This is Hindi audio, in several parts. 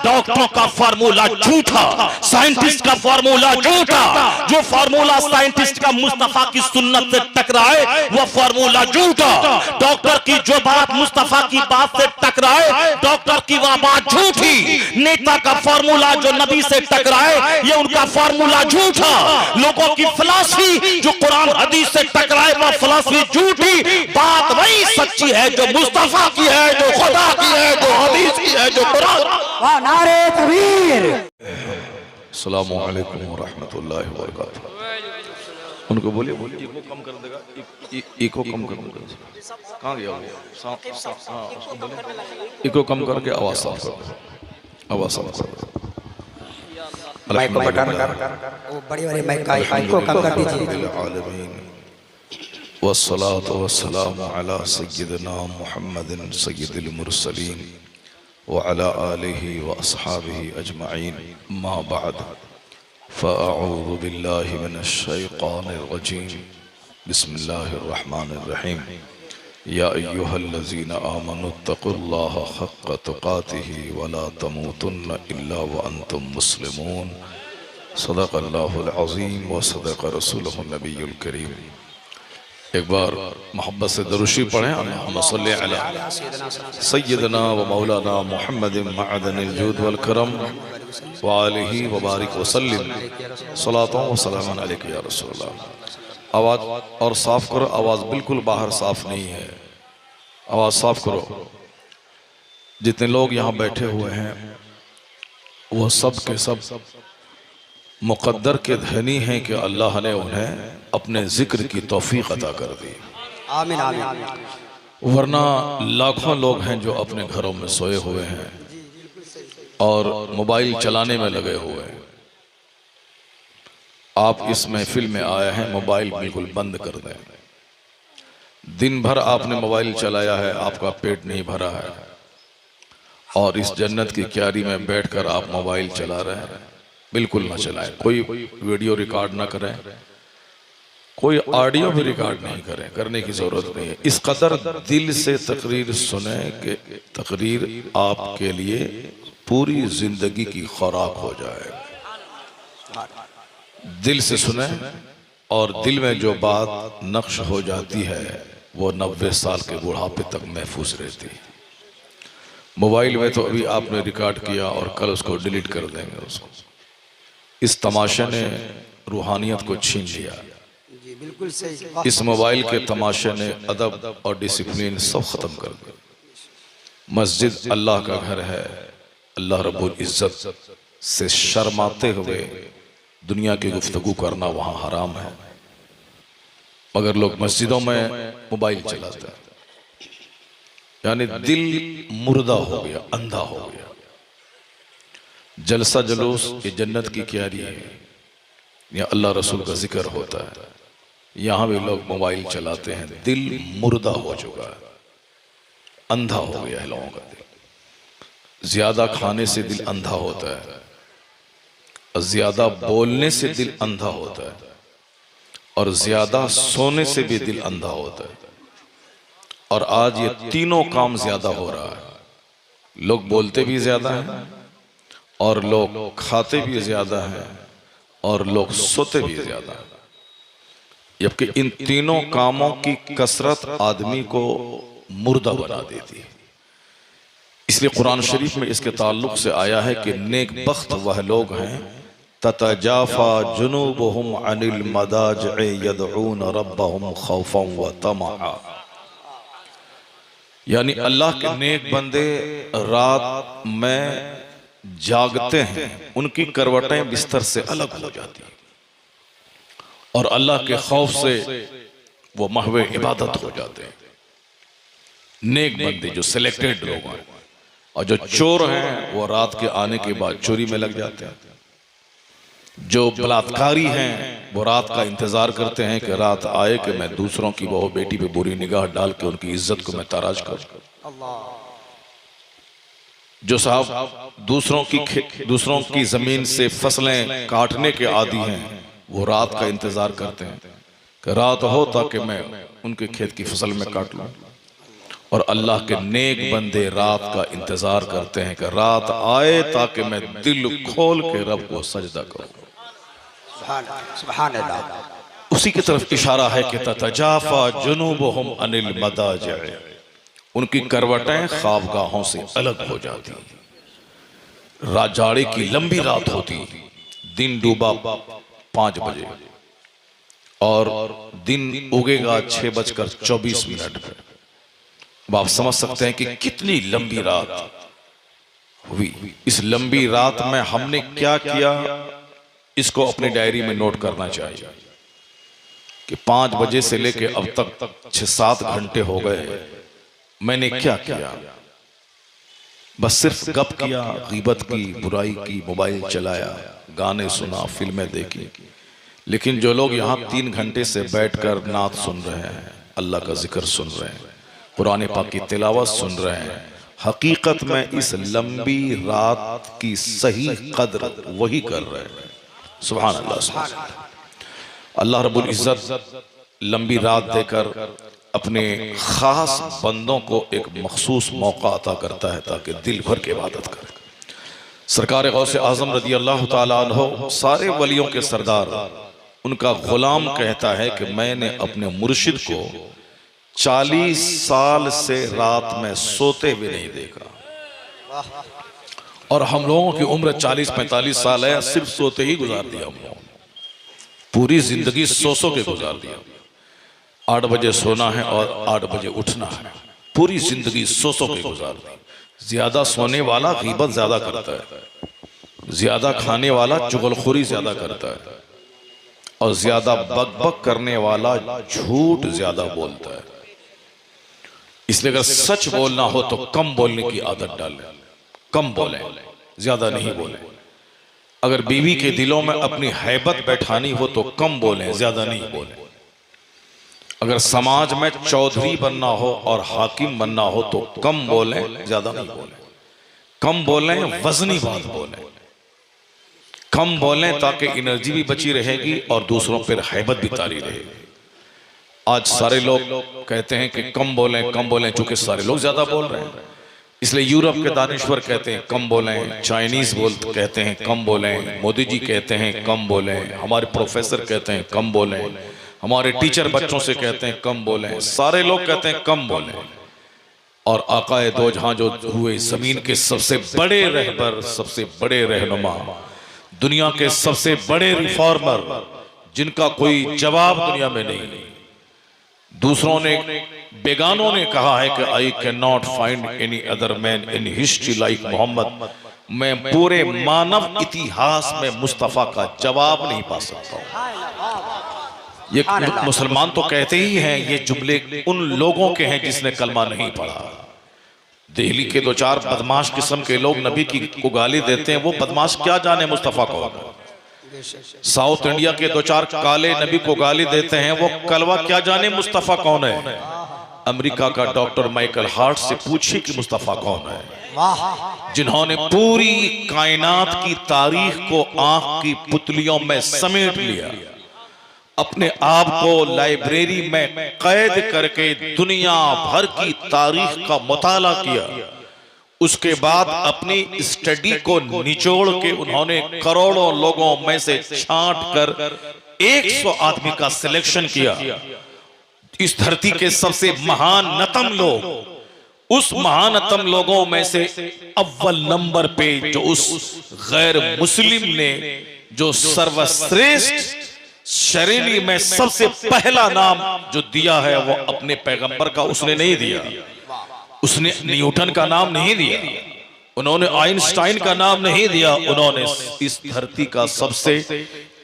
डॉक्टरों का फार्मूला झूठा, साइंटिस्ट का फार्मूला झूठा। जो फार्मूला साइंटिस्ट का मुस्तफा की सुन्नत से टकराए वो फार्मूला झूठा। डॉक्टर की जो बात मुस्तफा की बात से टकराए डॉक्टर की वह बात झूठी। नेता का फार्मूला जो नबी से टकराए ये उनका फार्मूला झूठा। लोगों की फिलॉसफी जो कुरान हदीस से टकराए वह फिलॉसफी झूठी। बात वही सच्ची है जो मुस्तफा की है, जो खुदा की है, जो हदीस की है, जो कुरान। वाह नारे तकबीर। अस्सलामु अलैकुम व रहमतुल्लाहि व बरकातहू। उनको बोलिए इको कम कर देगा, इको कम कर देगा। कहाँ गया वो? उसको बोलिए इको कम करके आवाज साफ कर, आवाज साफ कर। माइक को बटन वो बड़ी वाली माइक का इको कम कर दीजिए। वस्सलातु वस्सलामु अला सय्यिदिना मुहम्मदिन सय्यिदिल मुरसलीन व अला आलिहि व अस्हाबिहि अजमईन। अम्मा बाद फ़अऊज़ु बिल्लाहि मिनश शैतानिर रजीम। बिस्मिल्लाहिर रहमानिर रहीम। या अय्युहल्लज़ीना आमनुत्तक़ुल्लाहा हक़्क़ तुक़ातिहि व ला तमूतुन्ना इल्ला व अंतुम मुस्लिमून। सदक़ल्लाहुल अज़ीम व सदक़ रसूलुहुन नबियुल करीम। एक बार मोहब्बत से दरूशी पढ़ें। अल्लाहुम्मा सल्लि अला सय्यिदना व मौलाना मुहम्मदिन मअदनिल जूद वल करम व आलिहि व बारिक व सल्लिम सलातों व सलामन अलैका या रसूलल्लाह। आवाज़ और साफ करो, आवाज़ बिल्कुल बाहर साफ नहीं है, आवाज़ साफ करो। जितने लोग यहाँ बैठे हुए हैं वो सब के सब मुक़द्दर के धनी हैं कि अल्लाह ने उन्हें अपने जिक्र की तौफीक अता कर दी। आमीन आमीन। वरना लाखों लोग हैं जो अपने घरों में सोए हुए हैं और मोबाइल चलाने में लगे हुए हैं। आप इस महफिल में आए हैं, मोबाइल बिल्कुल बंद कर दें। दिन भर आपने मोबाइल चलाया है, आपका पेट नहीं भरा है और इस जन्नत की क्यारी में बैठकर आप मोबाइल चला रहे हैं। बिल्कुल ना चलाएं। कोई वीडियो रिकॉर्ड ना करें, कोई ऑडियो भी रिकॉर्ड नहीं करें, करने की जरूरत नहीं है। इस कदर दिल से तकरीर सुने कि तकरीर आपके लिए पूरी जिंदगी की खुराक हो जाए। दिल से सुने और दिल में जो बात नक्श हो जाती है वो 90 साल के बुढ़ापे तक महफूज रहती है। मोबाइल में तो अभी आपने रिकॉर्ड किया और कल उसको डिलीट कर देंगे उसको। इस तमाशे ने रूहानियत को छीन लिया। बिल्कुल सही। इस मोबाइल के तमाशे ने अदब और डिसिप्लिन सब खत्म कर दिया। मस्जिद अल्लाह का घर है। अल्लाह रब्बुल इज्जत से शर्माते हुए दुनिया की गुफ्तगू करना वहाँ हराम है, मगर लोग मस्जिदों में मोबाइल चलाते हैं। यानी दिल मुर्दा हो गया, अंधा हो गया। जलसा जुलूस ये जन्नत की क्यारी है, या अल्लाह रसूल का जिक्र होता है। यहाँ भी लोग मोबाइल चलाते हैं। दिल मुर्दा हो चुका है, अंधा हो गया है लोगों का दिल। ज्यादा खाने से दिल अंधा होता है, ज्यादा बोलने से दिल अंधा होता है और ज्यादा सोने से भी दिल अंधा होता है। और आज ये तीनों काम ज्यादा हो रहा है। लोग बोलते भी ज्यादा हैं और लोग खाते भी ज्यादा हैं और लोग सोते भी ज्यादा हैं। जबकि इन तीनों कामों की कसरत आदमी को मुर्दा बना देती है। इसलिए कुरान शरीफ में इसके ताल्लुक से आया है कि नेक बख्त वह लोग हैं ततजाफा जुनूबुहुम अनिल मदाजि'i यदऊन रब्बहुम खौफन व तमआ। यानी अल्लाह के नेक बंदे रात में जागते हैं, उनकी करवटें बिस्तर से अलग हो जाती हैं और अल्लाह के खौफ से वो महवे इबादत हो जाते हैं। नेक बंदे जो सिलेक्टेड लोग हैं, और जो चोर हैं वो रात के आने के बाद चोरी में लग जाते हैं। जो बलात्कारी हैं वो रात का इंतजार करते हैं कि रात आए कि मैं दूसरों की बहू बेटी पे बुरी निगाह डाल के उनकी इज्जत को मैं ताराज करूं। जो साहब दूसरों की जमीन से फसलें काटने के आदी हैं वो रात का इंतजार करते हैं कि रात हो ताकि मैं उनके खेत की फसल में काट लूं। और अल्लाह के नेक बंदे रात का इंतजार करते हैं कि रात आए ताकि मैं दिल खोल के रब को सजदा करूं। सुभान अल्लाह। उसी की तरफ इशारा है कि ततजाफा जुनूबुहुम अनिल मदाजिअ, उनकी करवटें ख्वाबगाहों से अलग हो जाती। जाड़े की लंबी रात होती, दिन डूबा 5 बजे और दिन उगेगा 6:24 पर। अब आप समझ सकते हैं कि कितनी लंबी रात हुई। इस लंबी रात में हमने क्या किया, इसको अपनी डायरी में नोट करना चाहिए कि 5 बजे से लेके अब तक 6-7 घंटे हो गए, मैंने क्या किया। बस सिर्फ गप किया, गीबत की, बुराई की, मोबाइल चलाया, गाने सुना, फिल्में देखी। लेकिन जो लोग यहाँ 3 घंटे से बैठकर नात सुन रहे हैं, अल्लाह का जिक्र सुन रहे हैं, कुरान पाक की तिलावत सुन रहे हैं, हकीकत में इस लंबी रात की सही कद्र वही कर रहे हैं। सुभान अल्लाह, सुभान अल्लाह। अल्लाह रब्बुल इज्जत लंबी रात देकर अपने खास बंदों को एक मखसूस मौका अता करता है ताकि दिल भर के इबादत करें। सरकार गौसे आजम रदी अल्लाह ताला अन्हु सारे वलियों के सरदार, उनका गुलाम कहता है कि मैंने अपने मुर्शिद को 40 साल से रात में सोते भी नहीं देखा। और हम लोगों की उम्र 40-45 साल है, सिर्फ सोते ही गुजार दिया हम लोगों ने। पूरी जिंदगी सो के गुजार दिया। 8 बजे सोना है और 8 बजे उठना है, पूरी जिंदगी सो के गुजार दी। ज्यादा सोने वाला गीबत ज्यादा करता है, ज्यादा खाने वाला चुगलखोरी ज्यादा करता है, और ज्यादा बकबक करने वाला झूठ ज्यादा बोलता है। इसलिए अगर सच बोलना हो तो कम बोलने की आदत डालें, कम बोलें, ज्यादा नहीं बोलें। अगर बीवी के दिलों में अपनी हैबत बैठानी हो तो कम बोलें, ज्यादा नहीं बोलें। अगर समाज में चौधरी बनना हो और हाकिम बनना हो तो कम बोलें, ज्यादा नहीं बोलें। कम बोलें, वजनी बात बोलें, कम बोलें ताकि एनर्जी भी बची रहेगी और दूसरों पर हैबत भी तारी रहेगी। आज सारे लोग कहते हैं कि कम बोलें, चूंकि सारे लोग ज्यादा बोल रहे हैं, इसलिए यूरोप के दानिश्वर कहते हैं कम बोलें, चाइनीज कहते हैं कम बोलें, मोदी जी कहते हैं कम बोलें, हमारे प्रोफेसर कहते हैं कम बोलें, हमारे टीचर बच्चों से कहते हैं कम बोलें, सारे लोग कहते हैं कम बोलें। और आकाए दो जहां जो हुए जमीन के सबसे बड़े रहबर, सबसे बड़े रहनुमा, दुनिया के सबसे बड़े रिफॉर्मर, जिनका कोई जवाब दुनिया में नहीं, दूसरों ने, बेगानों ने कहा है कि I can not find any other man in history like Muhammad, मैं पूरे मानव इतिहास में मुस्तफा का जवाब नहीं पा सकता। ये मुसलमान तो कहते ही हैं, ये जुमले उन लोगों के हैं जिसने कलमा नहीं पढ़ा। दिल्ली के 2-4 बदमाश किस्म के लोग नबी को गाली देते हैं, वो बदमाश क्या जाने मुस्तफा को। साउथ इंडिया के 2-4 काले नबी को गाली देते हैं, वो कलवा क्या जाने मुस्तफा कौन है। अमेरिका का डॉक्टर माइकल हार्ट से पूछिए कि मुस्तफा कौन है, जिन्होंने पूरी कायनात की तारीख को आंख की पुतलियों में समेट लिया, अपने आप को लाइब्रेरी में कैद करके दुनिया भर की तारीख का मुताला किया। उसके बाद अपनी स्टडी को निचोड़ के उन्होंने करोड़ों लोगों में से छांट कर 100 आदमी का सिलेक्शन किया। इस धरती के सबसे महानतम लोग, उस महानतम लोगों में से अव्वल नंबर पे जो उस गैर मुस्लिम ने जो सर्वश्रेष्ठ शरीरी में सबसे पहला नाम जो दिया है वो अपने पैगंबर का उसने नहीं दिया। उसने न्यूटन का नाम नहीं दिया, उन्होंने आइंस्टाइन का नाम नहीं दिया, उन्होंने इस धरती का सबसे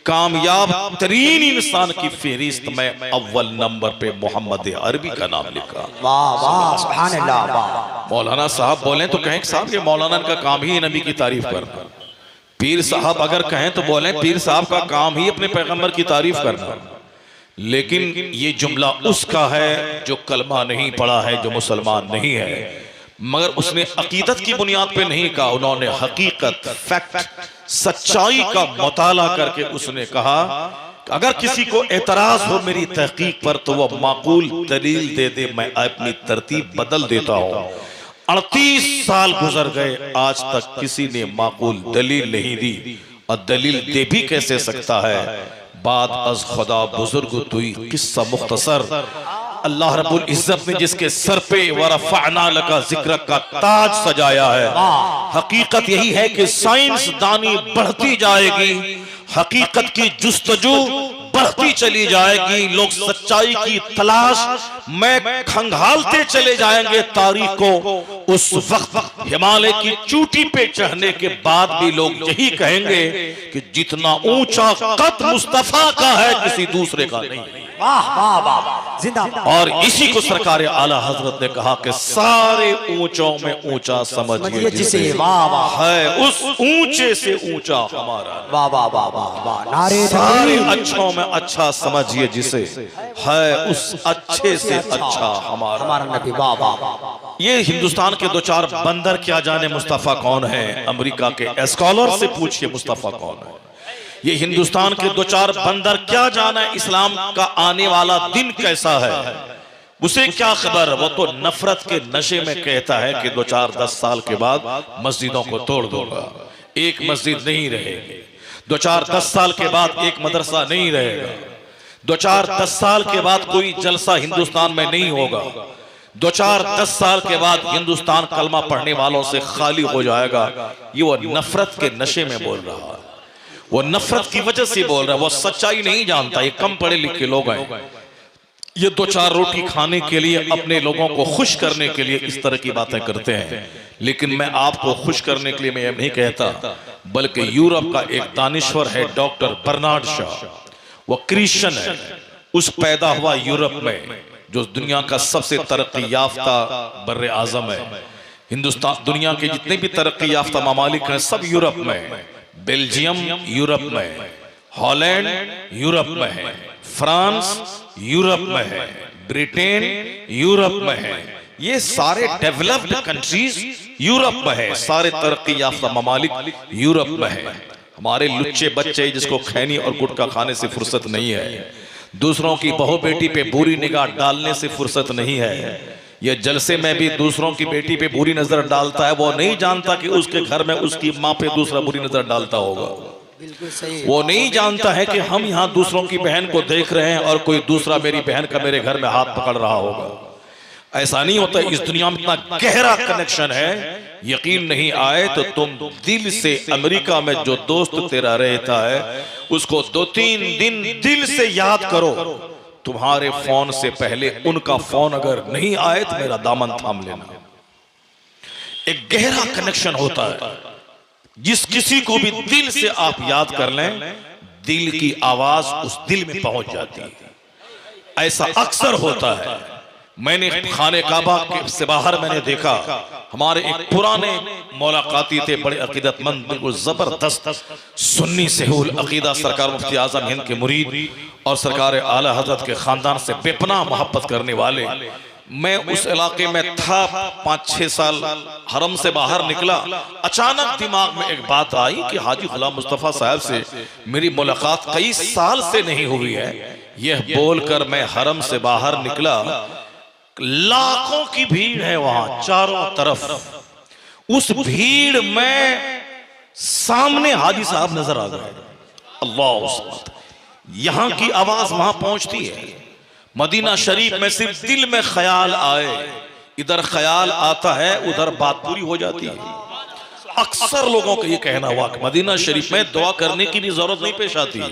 कामयाब तरीन इंसान की फहरिस्त में अव्वल नंबर पे मोहम्मद अरबी का नाम लिखा। वाह वाह, सुभान अल्लाह, वाह। मौलाना साहब बोले तो कहें साहब ये मौलाना का काम ही नबी की तारीफ करना। पीर साहब अगर कहें तो बोले पीर साहब का काम ही अपने पैगंबर की तारीफ करना। लेकिन ये जुमला उसका है जो कलमा नहीं पढ़ा है, जो मुसलमान नहीं है, मगर उसने अकीदत की बुनियाद पे नहीं कहा। उन्होंने हकीकत, फैक्ट, सच्चाई का मुताला करके उसने कहा अगर किसी को एतराज हो मेरी तहकीक पर तो वह माकूल दलील दे दे, मैं अपनी तरतीब बदल देता हूं। 38 साल गुजर गए, आज तक किसी ने माकूल दलील नहीं दी, और दलील दे भी कैसे सकता है। बात अज खुदा बुजुर्ग तुई, किस्सा मुख्तसर। अल्लाह रब्बुल इज्जत ने जिसके सर पे वरफ़अना लका जिक्र का ताज सजाया है। हकीकत यही है कि साइंस दानी बढ़ती जाएगी, हकीकत की जुस्तजू बढ़ती चली जाएगी, लोग सच्चाई की तलाश में खंगालते चले जाएंगे तारीख को। उस वक्त हिमालय की चोटी पे चढ़ने के बाद भी लोग यही कहेंगे कि जितना ऊंचा कद मुस्तफा का है किसी दूसरे का नहीं। वाह वाह वाह, जिंदाबाद। और इसी को सरकार आला हजरत ने कहा कि सारे ऊंचों में ऊंचा समझिए जिसे वाह वाह है उस ऊंचे से ऊंचा हमारा। वाह वाह वाह वाह वाह, नारे सारे अच्छों में अच्छा समझिए जिसे है उस अच्छे से अच्छा हमारा नबी। वाह वाह। ये हिंदुस्तान के दो चार बंदर क्या जाने मुस्तफा कौन है, अमेरिका के स्कॉलर से पूछिए मुस्तफा कौन है। ये हिंदुस्तान के दो चार बंदर क्या जाना इस्लाम का आने वाला दिन कैसा है, उसे क्या खबर। वो तो नफरत के नशे में कहता है कि 2-4-10 साल के बाद मस्जिदों को तोड़ दूंगा, एक मस्जिद नहीं रहेगी। 2-4-10 साल के बाद एक मदरसा नहीं रहेगा। 2-4-10 साल के बाद कोई जलसा हिंदुस्तान में नहीं होगा। 2-4-10 साल के बाद हिंदुस्तान कलमा पढ़ने वालों से खाली हो जाएगा। ये वो नफरत के नशे में बोल रहा है, वो नफरत की वजह से बोल रहा है, वो सच्चाई नहीं जानता। ये कम पढ़े लिखे लोग हैं, ये 2-4 रोटी खाने के लिए अपने लोगों को खुश करने के लिए इस तरह की बातें करते हैं। लेकिन मैं आपको खुश करने के लिए मैं ये नहीं कहता, बल्कि यूरोप का एक दानिश्वर है डॉक्टर बर्नार्ड शॉ, वो क्रिश्चियन है। उस पैदा हुआ यूरोप में, जो दुनिया का सबसे तरक्की याफ्ता बर्रे आजम है। हिंदुस्तान दुनिया के जितने भी तरक्की याफ्ता ममालिक हैं सब यूरोप में है। बेल्जियम यूरोप में, हॉलैंड यूरोप में है, फ्रांस यूरोप में है, ब्रिटेन यूरोप में है। ये सारे डेवलप्ड कंट्रीज यूरोप में है, सारे तरक्की याफ्ता ममालिक यूरोप में है। हमारे लुच्चे बच्चे जिसको खैनी और गुटखा खाने से फुर्सत नहीं है, दूसरों की बहू बेटी पे बुरी निगाह डालने से फुर्सत नहीं है, ये जलसे में भी दूसरों की बेटी पे बुरी नजर डालता है, वो नहीं जानता कि उसके घर में उसकी माँ पे दूसरा बुरी नजर डालता होगा। बिल्कुल सही। वो वो नहीं जानता है कि हम यहाँ दूसरों की बहन को देख रहे हैं और कोई दूसरा मेरी बहन का मेरे घर में हाथ पकड़ रहा होगा। ऐसा नहीं होता। इस दुनिया में इतना गहरा कनेक्शन है, यकीन नहीं आए तो तुम दिल से अमेरिका में जो दोस्त तेरा रहता है उसको 2-3 दिन दिल से याद करो। तुम्हारे फोन से पहले उनका फोन अगर नहीं आए तो मेरा दामन थाम लेना। एक गहरा कनेक्शन होता है, जिस किसी को भी दिल से आप याद कर लें, दिल की आवाज उस दिल में पहुंच जाती है। ऐसा अक्सर होता है। मैंने खाने काबा के से बाहर मैंने देखा, हमारे एक पुराने मुलाकाती थे, बड़े अकीदतमंद, बिल्कुल जबरदस्त सुन्नी सेहुल अकीदा, सरकार मुफ्ती आजम हिंद के मुरीद और सरकार आला हजरत के खानदान से बेपनाह मोहब्बत करने वाले। मैं उस इलाके में था 5-6 साल, हरम से बाहर निकला, अचानक दिमाग में एक बात आई कि हाजी गुलाम मुस्तफा साहब से मेरी मुलाकात कई साल से नहीं हुई है। यह बोलकर मैं हरम से बाहर निकला, लाखों की भीड़ है वहां चारों तरफ। उस भीड़ में सामने हाजी साहब नजर आ गए। अल्लाह, यहां की आवाज वहां पहुंचती है। मदीना शरीफ में सिर्फ दिल में ख्याल आए, इधर ख्याल आता है उधर बात पूरी हो जाती है। अक्सर लोगों का ये कहना हुआ कि मदीना शरीफ में दुआ करने की भी जरूरत नहीं पेश आती है,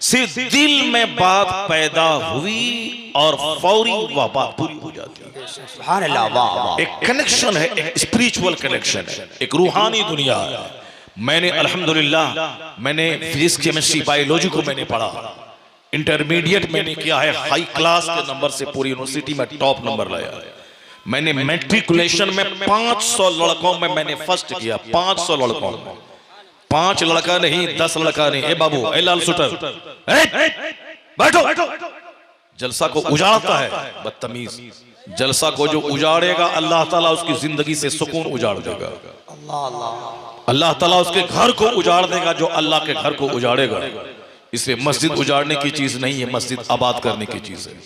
सिर्फ दिल में बात पैदा हुई और फौरी वह बात पूरी हो जाती है। सुभान अल्लाह, वाह वाह। एक कनेक्शन है, एक स्पिरिचुअल कनेक्शन है, एक रूहानी दुनिया है। मैंने अल्हम्दुलिल्लाह मैंने फिजिक्स, केमिस्ट्री, बायोलॉजी को मैंने पढ़ा, इंटरमीडिएट मैंने किया है, हाई क्लास के नंबर से पूरी यूनिवर्सिटी में टॉप नंबर लाया। मैंने मैट्रिकुलेशन में 500 लड़कों में मैंने फर्स्ट किया, 500 लड़कों में। 5 लड़का नहीं, 10 लड़का नहीं। ए बाबू, ए लाल शूटर, बैठो। जलसा को उजाड़ता है बदतमीज। जलसा को जो उजाड़ेगा अल्लाह ताला उसकी जिंदगी से सुकून उजाड़ देगा। अल्लाह ताला उसके घर को उजाड़ देगा जो अल्लाह के घर को उजाड़ेगा। इसलिए मस्जिद उजाड़ने की चीज नहीं है, मस्जिद आबाद करने की चीज है।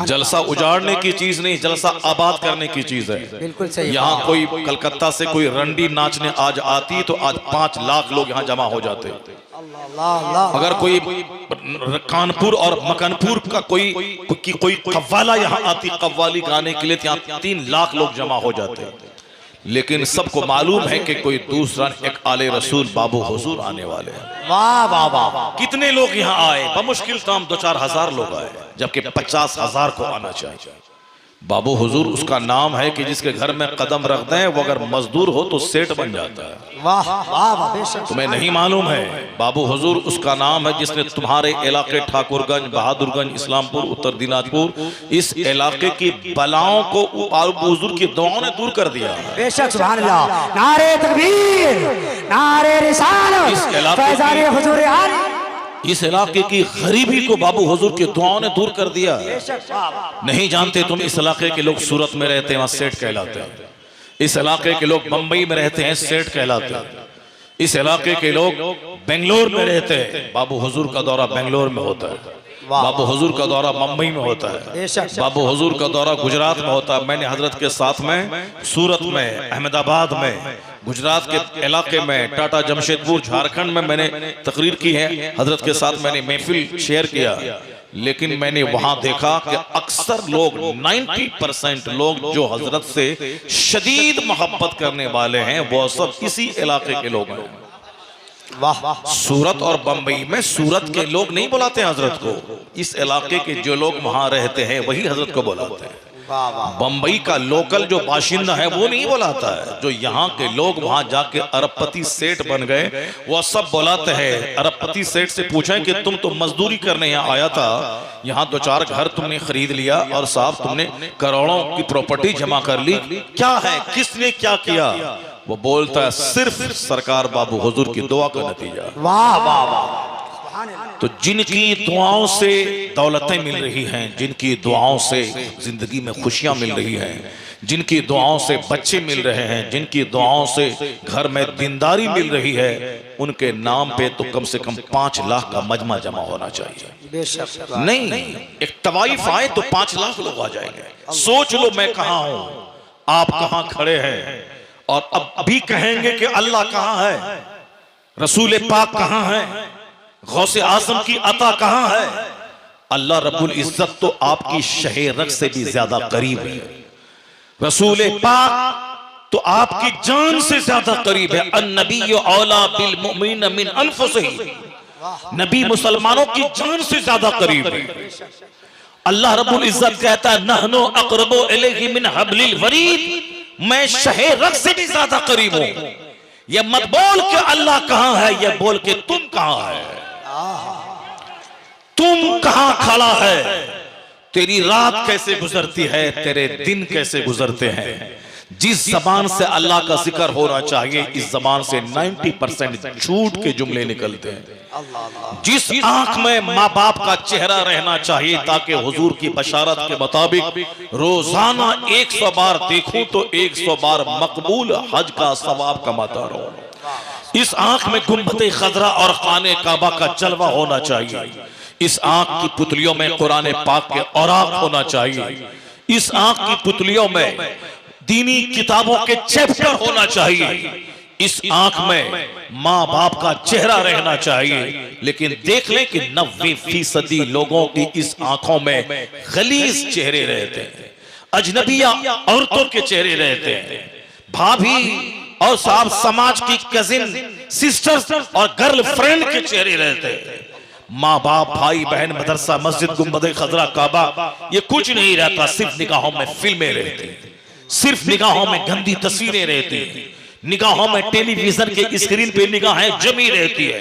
जलसा उजाड़ने की चीज नहीं, जलसा आबाद करने की चीज है। बिल्कुल सही। यहाँ कोई कलकत्ता से कोई रंडी नाचने आज आती तो आज 5 लाख लोग यहाँ जमा हो जाते। अगर कोई कानपुर और मकनपुर का कोई कव्वाला यहाँ आती कव्वाली गाने के लिए, यहाँ 3 लाख लोग जमा हो जाते। लेकिन सबको मालूम है कि कोई दूसरा एक आले रसूल बाबू हुजूर आने वाले हैं। वाह वाह वाह। कितने लोग यहाँ आए? बमुश्किल तमाम 2-4 हजार लोग आए, जबकि 50,000 को आना चाहिए। बाबू हुजूर उसका नाम है कि जिसके घर में कदम रख दें वो अगर मजदूर हो तो सेठ बन जाता है। वाह वाह वाह। बेशक तुम्हें नहीं मालूम है? बाबू हुजूर उसका नाम है जिसने तुम्हारे इलाके ठाकुरगंज, बहादुरगंज, इस्लामपुर, उत्तर दिनाजपुर, इस इलाके की बलाओं को बाबू हुजूर की दुआओं ने दूर कर दिया। बेशक सुभान अल्लाह। नारे तकबीर, नारे रिसालत, फैज़ान हुजूर आली। इस इलाके की गरीबी को बाबू हुजूर की दुआओं ने दूर कर दिया। नहीं जानते तुम, इस इलाके के लोग सूरत में रहते हैं, वहां सेठ कहलाते हैं। इस इलाके के लोग बंबई में रहते हैं, सेठ कहलाते हैं। इस इलाके के लोग बेंगलोर में रहते हैं, बाबू हुजूर का दौरा बेंगलोर में होता है। बाबू हुजूर का दौरा मुंबई में होता है। बाबू हुजूर का दौरा गुजरात में होता है। मैंने हजरत के साथ में सूरत में, अहमदाबाद में, गुजरात के इलाके में, टाटा जमशेदपुर झारखंड में मैंने तकरीर की है। हजरत के साथ मैंने महफिल शेयर किया। लेकिन मैंने वहां देखा कि अक्सर लोग 90% लोग जो हजरत से शदीद मोहब्बत करने वाले हैं वो सब इसी इलाके के लोग हैं। वाह। सूरत और बंबई में सूरत के लोग नहीं बुलाते हैं हजरत को, इस इलाके के जो लोग वहां रहते हैं वही हजरत को बुलाते हैं। बंबई का लोकल जो बाशिंदा है वो नहीं बुलाता है। जो यहाँ के लोग वहां जाके अरबपति सेठ बन गए वो सब बुलाते हैं। अरबपति सेठ से पूछें कि तुम तो मजदूरी करने यहाँ आया था, यहाँ 2-4 घर तुमने खरीद लिया और साहब तुमने करोड़ों की प्रॉपर्टी जमा कर ली, क्या है, किसने क्या किया? वो बोलता है सिर्फ सरकार बाबू हुजूर की दुआ का नतीजा। वाह वाह वाह। तो जिनकी दुआओं से दौलतें मिल रही हैं, जिनकी दुआओं से जिंदगी में खुशियां मिल रही हैं, जिनकी दुआओं से बच्चे मिल रहे हैं, जिनकी दुआओं से घर में दीनदारी मिल रही है, उनके नाम पे तो कम से कम 5 लाख का मजमा जमा होना चाहिए। नहीं, एक तवाइफ आए तो 5 लाख लोग आ जाएंगे। सोच लो मैं कहां हूं, आप कहां खड़े हैं, और अब अभी कहेंगे कि अल्लाह कहां है, रसूल पाक कहां है, गौसे आजम की अता कहां है। अल्लाह रब्बुल इज्जत तो आपकी शहे रग से भी ज्यादा करीब है। रसूल पाक तो आपकी जान से ज्यादा करीब है। अन्नबिय्यु औला बिल मुमिनीन मिन अनफुसिहिम। नबी मुसलमानों की जान से ज्यादा करीब है। अल्लाह रब्बुल इज्जत कहता है नहनु अक़रबु इलैहि मिन हब्लिल वरीद, मैं शहे रग से भी ज्यादा करीब हूं। ये मत बोल के अल्लाह कहां है, ये बोल के तुम कहां है, तुम कहां खड़ा है, तेरी रात कैसे गुजरती है, तेरे दिन कैसे गुजरते हैं। जिस जबान से अल्लाह का जिक्र होना चाहिए, इस जबान से 90% झूठ के जुमले निकलते हैं। जिस आंख में माँ बाप का चेहरा रहना चाहिए ताकि हुजूर की बशारत के मुताबिक रोजाना 100 बार देखूं तो 100 बार मकबूल हज का सवाब कमाता रहूं। इस आंख में गुंबद खजरा और खाने काबा का जलवा होना चाहिए। इस आंख की पुतलियों में कुरान पाक के औराक होना चाहिए। इस आंख की पुतलियों में दीनी किताबों के चैप्टर होना चाहिए। इस आंख में माँ बाप का चेहरा रहना चाहिए। लेकिन देख लें कि 90% लोगों की इस आंखों में गलीज चेहरे रहते हैं, अजनबिया औरतों के चेहरे रहते हैं, भाभी और साहब समाज की कजिन सिस्टर्स और गर्लफ्रेंड के चेहरे रहते हैं। माँ बाप, भाई बहन, मदरसा, मस्जिद, गुंबद खजरा, काबा, ये कुछ नहीं रहता। सिर्फ निगाहों में फिल्में रहती हैं, सिर्फ निगाहों में गंदी तस्वीरें रहती हैं, निगाहों में टेलीविजन के स्क्रीन पे निगाहें जमी रहती है।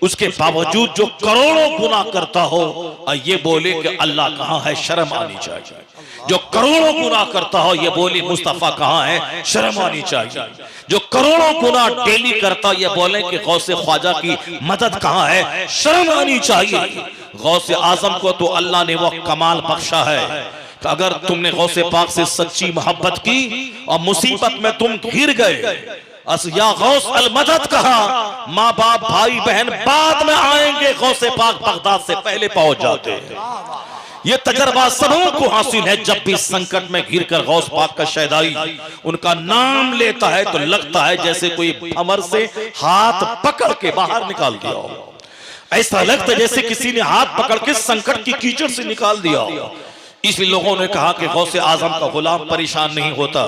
उसके बावजूद जो करोड़ों गुनाह करता हो और ये बोले कि अल्लाह कहां है, शर्म आनी चाहिए। जो करोड़ों गुनाह करता हो ये बोले मुस्तफा कहां है, शर्म आनी चाहिए। जो करोड़ों गुनाह डेली करता ये बोले कि गौसे ख्वाजा की मदद कहां है, शर्म आनी चाहिए। गौसे आजम को तो अल्लाह ने वो कमाल बख्शा है कि अगर तुमने गौसे पाक से सच्ची मोहब्बत की और मुसीबत में तुम घिर गए या गौस अल मदद कहा, माँ बाप भाई बहन बाद में आएंगे, गौसे पाक बगदाद से पहले पहुंच जाते हैं। ये तजर्बा सबों को हासिल है। जब भी संकट में घिर कर गौस पाक का शहदाई उनका नाम लेता है तो लगता है जैसे कोई भंवर से हाथ पकड़ के बाहर निकाल दिया हो। ऐसा लगता है जैसे किसी ने हाथ पकड़ के संकट की कीचड़ से निकाल दिया हो। इसलिए लोगों ने कहा कि गौसे आजम का गुलाम परेशान नहीं होता,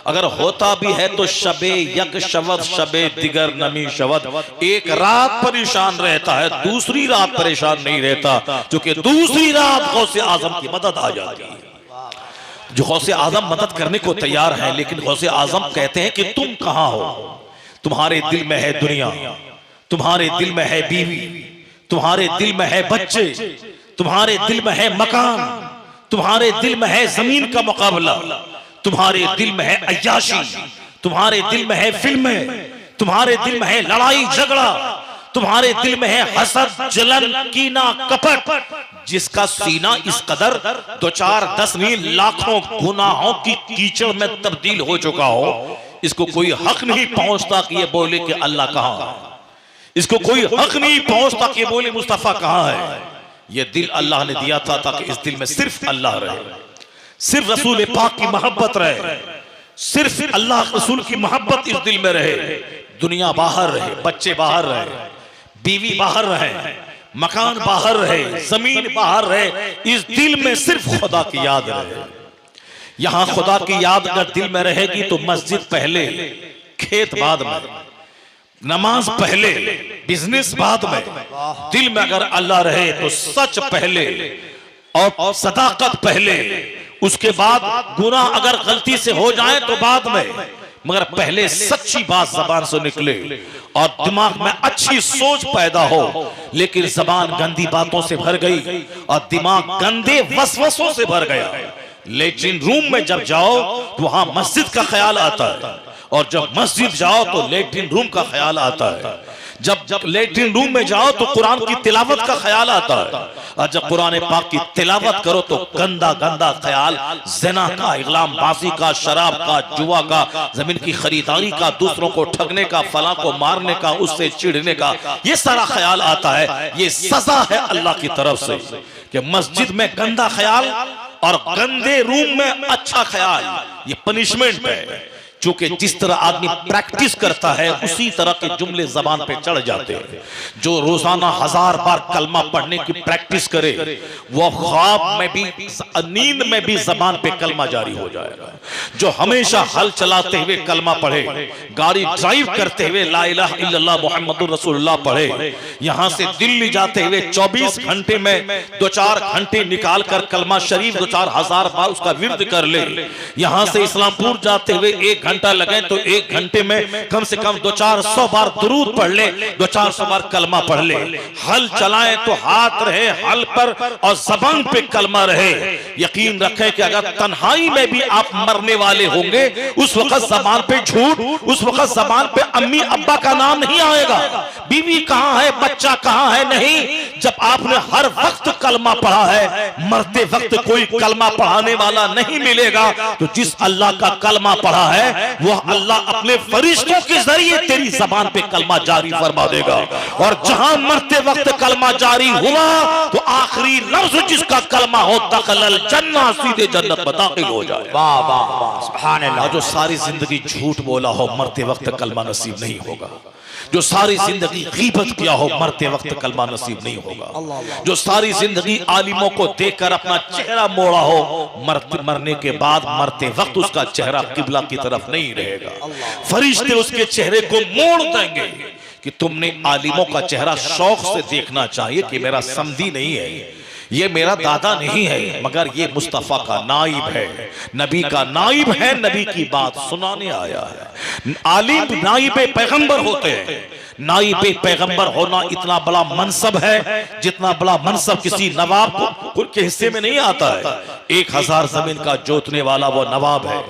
अगर होता भी है तो शबे यक शवद शबे दिगर नमी शवद, एक रात परेशान रहता है, दूसरी रात परेशान नहीं रहता, क्योंकि दूसरी रात गौसे आजम की मदद आ जाती है। जो गौसे आजम मदद करने को तैयार है, लेकिन गौसे आजम कहते हैं कि तुम कहां हो? तुम्हारे दिल में है दुनिया, तुम्हारे दिल में है बीवी, तुम्हारे दिल में है बच्चे, तुम्हारे दिल में है मकान, तुम्हारे दिल में है जमीन का मुकाबला, तुम्हारे दिल में है अय्याशी, तुम्हारे दिल में है फिल्में, तुम्हारे दिल में है लड़ाई झगड़ा, तुम्हारे दिल में है हसद जलन कीना कपट। जिसका सीना इस कदर 2 4 10 नहीं लाखों गुनाहों की कीचड़ में तब्दील हो चुका हो, इसको कोई हक नहीं पहुंचता कि ये बोले कि अल्लाह कहां है। इसको कोई हक नहीं पहुंचता कि ये बोले मुस्तफा कहां है। ये दिल अल्लाह ने दिया था ताकि इस दिल में सिर्फ अल्लाह रहे, सिर्फ रसूल पाक की मोहब्बत रहे, सिर्फ अल्लाह रसूल की मोहब्बत इस दिल में रहे। दुनिया बाहर रहे, बच्चे बाहर रहे, बीवी बाहर रहे, मकान बाहर रहे, जमीन बाहर रहे, इस दिल में सिर्फ खुदा की याद रहे। यहां खुदा की याद अगर दिल में रहेगी तो मस्जिद पहले, खेत बाद में, नमाज पहले, बिजनेस बाद में, दिल में अगर अल्लाह रहे तो सच पहले और सदाकत पहले, उसके बाद गुनाह अगर गलती से हो जाए तो बाद में, मगर पहले सच्ची बात जबान से निकले और दिमाग में अच्छी सोच पैदा हो। लेकिन जबान गंदी बातों से भर गई और दिमाग गंदे वसवसों से भर गया। लेकिन रूम में जब जाओ तो वहां मस्जिद का ख्याल आता है, और जब मस्जिद जाओ तो लेट्रिन रूम का ख्याल आता है। जब लेट्रिन रूम में जाओ तो कुरान की तिलावत का ख्याल आता है, और जब कुरान पाक की तिलावत करो तो गंदा गंदा ख्याल ज़िना का, इग़लाम बाजी का, शराब का, जुआ का, जमीन की खरीदारी का, दूसरों को ठगने का, फला को मारने का, उससे चिढ़ने का, ये सारा ख्याल आता है। ये सजा है अल्लाह की तरफ से कि मस्जिद में गंदा ख्याल और गंदे रूम में अच्छा ख्याल, ये पनिशमेंट है। चूंकि जिस तरह आदमी प्रैक्टिस करता है उसी तरह के जुमले जबान पे चढ़ जाते हैं। जो रोजाना 1000 बार कलमा पढ़ने की प्रैक्टिस करे वो ख्वाब में भी, नींद में भी जबान पे कलमा जारी हो जाएगा। जो हमेशा हल चलाते हुए कलमा पढ़े, गाड़ी ड्राइव करते हुए ला इलाहा इल्लल्लाह मुहम्मदुर रसूलुल्लाह पढ़े, यहां से दिल्ली जाते हुए 24 घंटे में 2-4 घंटे निकाल कर कलमा शरीफ 2-4 हजार बार उसका विर्द कर ले, यहां से इस्लामपुर जाते हुए 1 घंटा लगे तो 1 घंटे में कम से कम 200-400 बार दुरूद पढ़ ले, 200-400 बार कलमा पढ़ ले। हल चलाए तो हाथ रहे हल पर और जबान पे कलमा रहे। यकीन रखें कि अगर तन्हाई में भी आप मरने वाले होंगे उस वक्त जबान पे झूठ, उस वक्त जबान पे अम्मी अब्बा का नाम नहीं आएगा, बीवी कहां है, बच्चा कहां है, नहीं। जब आपने हर वक्त कलमा पढ़ा है, मरते वक्त कोई कलमा पढ़ाने वाला नहीं मिलेगा। तो जिस अल्लाह का कलमा पढ़ा है वह अल्लाह अपने फरिश्तों के जरिए तेरी जबान पे कलमा जारी फरमा देगा। और जहां मरते वक्त कलमा जारी हुआ तो आखिरी लफ्ज जिसका कलमा हो दखलल जन्नह, सीधे जन्नत में दाखिल हो जाए। वाह वाह वाह, सुभान अल्लाह। जो सारी जिंदगी झूठ बोला हो मरते वक्त कलमा नसीब नहीं होगा। जो सारी जिंदगी गीबत किया हो मरते वक्त कलमा नसीब नहीं होगा। जो सारी जिंदगी आलिमों को देखकर अपना चेहरा मोड़ा हो मरने के बाद मरते वक्त उसका चेहरा किबला की तरफ नहीं रहेगा। फरिश्ते उसके चेहरे को मोड़ देंगे कि तुमने आलिमों का चेहरा शौक से देखना चाहिए कि मेरा समधी नहीं है, ये मेरा दादा नहीं है, मगर ये मुस्तफा का नाइब है, नबी का नाइब है, नबी की बात सुनाने आया है। आलिम नाइब पैगंबर होते हैं। नाइब पैगंबर होना इतना बड़ा मनसब है जितना बड़ा मनसब किसी नवाब के हिस्से में नहीं आता है। 1000 जमीन का जोतने वाला वो नवाब है,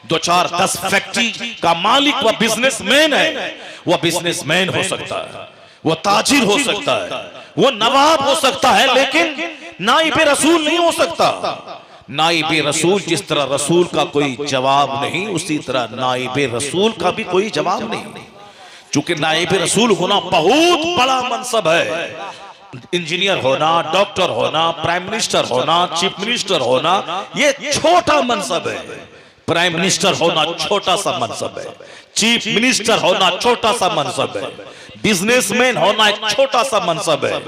2-4-10 फैक्ट्री का मालिक वह बिजनेसमैन है। वह बिजनेसमैन हो सकता है, वो ताजिर हो सकता है, वो नवाब हो सकता है, लेकिन नाइब रसूल नहीं हो सकता। नाइबे रसूल, जिस तरह रसूल का कोई जवाब नहीं, उसी तरह नाइबे रसूल का भी कोई जवाब नहीं। चूंकि नाइबे रसूल होना बहुत बड़ा मनसब है। इंजीनियर होना, डॉक्टर होना, प्राइम मिनिस्टर होना, चीफ मिनिस्टर होना, ये छोटा मनसब है। प्राइम मिनिस्टर होना छोटा सा मनसब है, चीफ मिनिस्टर होना छोटा सा मनसब है, बिजनेसमैन होना एक छोटा सा मनसब है,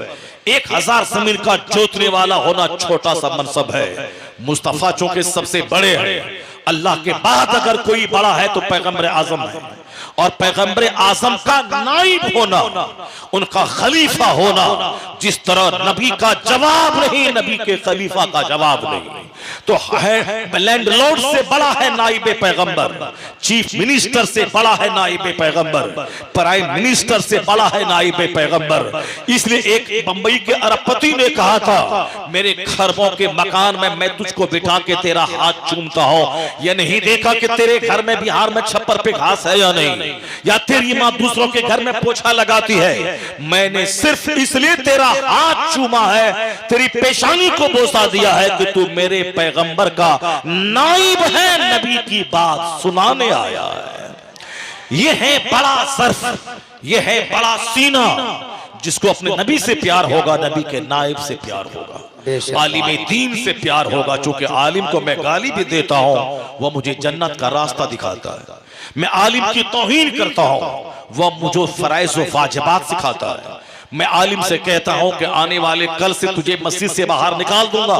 1000 जमीन का जोतने वाला होना छोटा सा मनसब है। मुस्तफा चूंकि सबसे बड़े हैं, अल्लाह के बाद अगर कोई बड़ा है तो पैगंबर आजम है, और पैगंबर आजम का नाइब होना, उनका खलीफा होना, जिस तरह नबी का जवाब नहीं, नबी के खलीफा का जवाब नहीं, तो है लैंडलॉर्ड से बड़ा है नाइबे पैगंबर, चीफ मिनिस्टर से बड़ा है नाइबे पैगंबर, प्राइम मिनिस्टर से बड़ा है नाइबे पैगंबर। इसलिए एक बंबई के अरबपति ने कहा था, मेरे खरबों के मकान में मैं तुझको बिठा के तेरा हाथ चूमता हूं, यह नहीं देखा कि तेरे घर में बिहार में छप्पर पे घास है या नहीं, या तेरी मां दूसरों के घर में पोछा लगाती है, मैंने सिर्फ इसलिए तेरा हाथ चूमा है, तेरी पेशानी को बोसा दिया है कि तू मेरे पैगंबर का नाइब है, नबी की बात सुनाने आया है। यह है बड़ा सर्फ, यह है बड़ा सीना, जिसको अपने नबी से प्यार होगा, नबी के नाइब से प्यार होगा, आलिम दीन से प्यार होगा। चूंकि आलिम को मैं गाली भी देता हूं, वह मुझे जन्नत का रास्ता दिखाता है। मैं आलिम की तौहीन करता हूं, वह मुझे फराइज व वाजिबात सिखाता है। मैं आलिम से कहता हूं कि आने वाले कल से तुझे मस्जिद से बाहर निकाल दूंगा,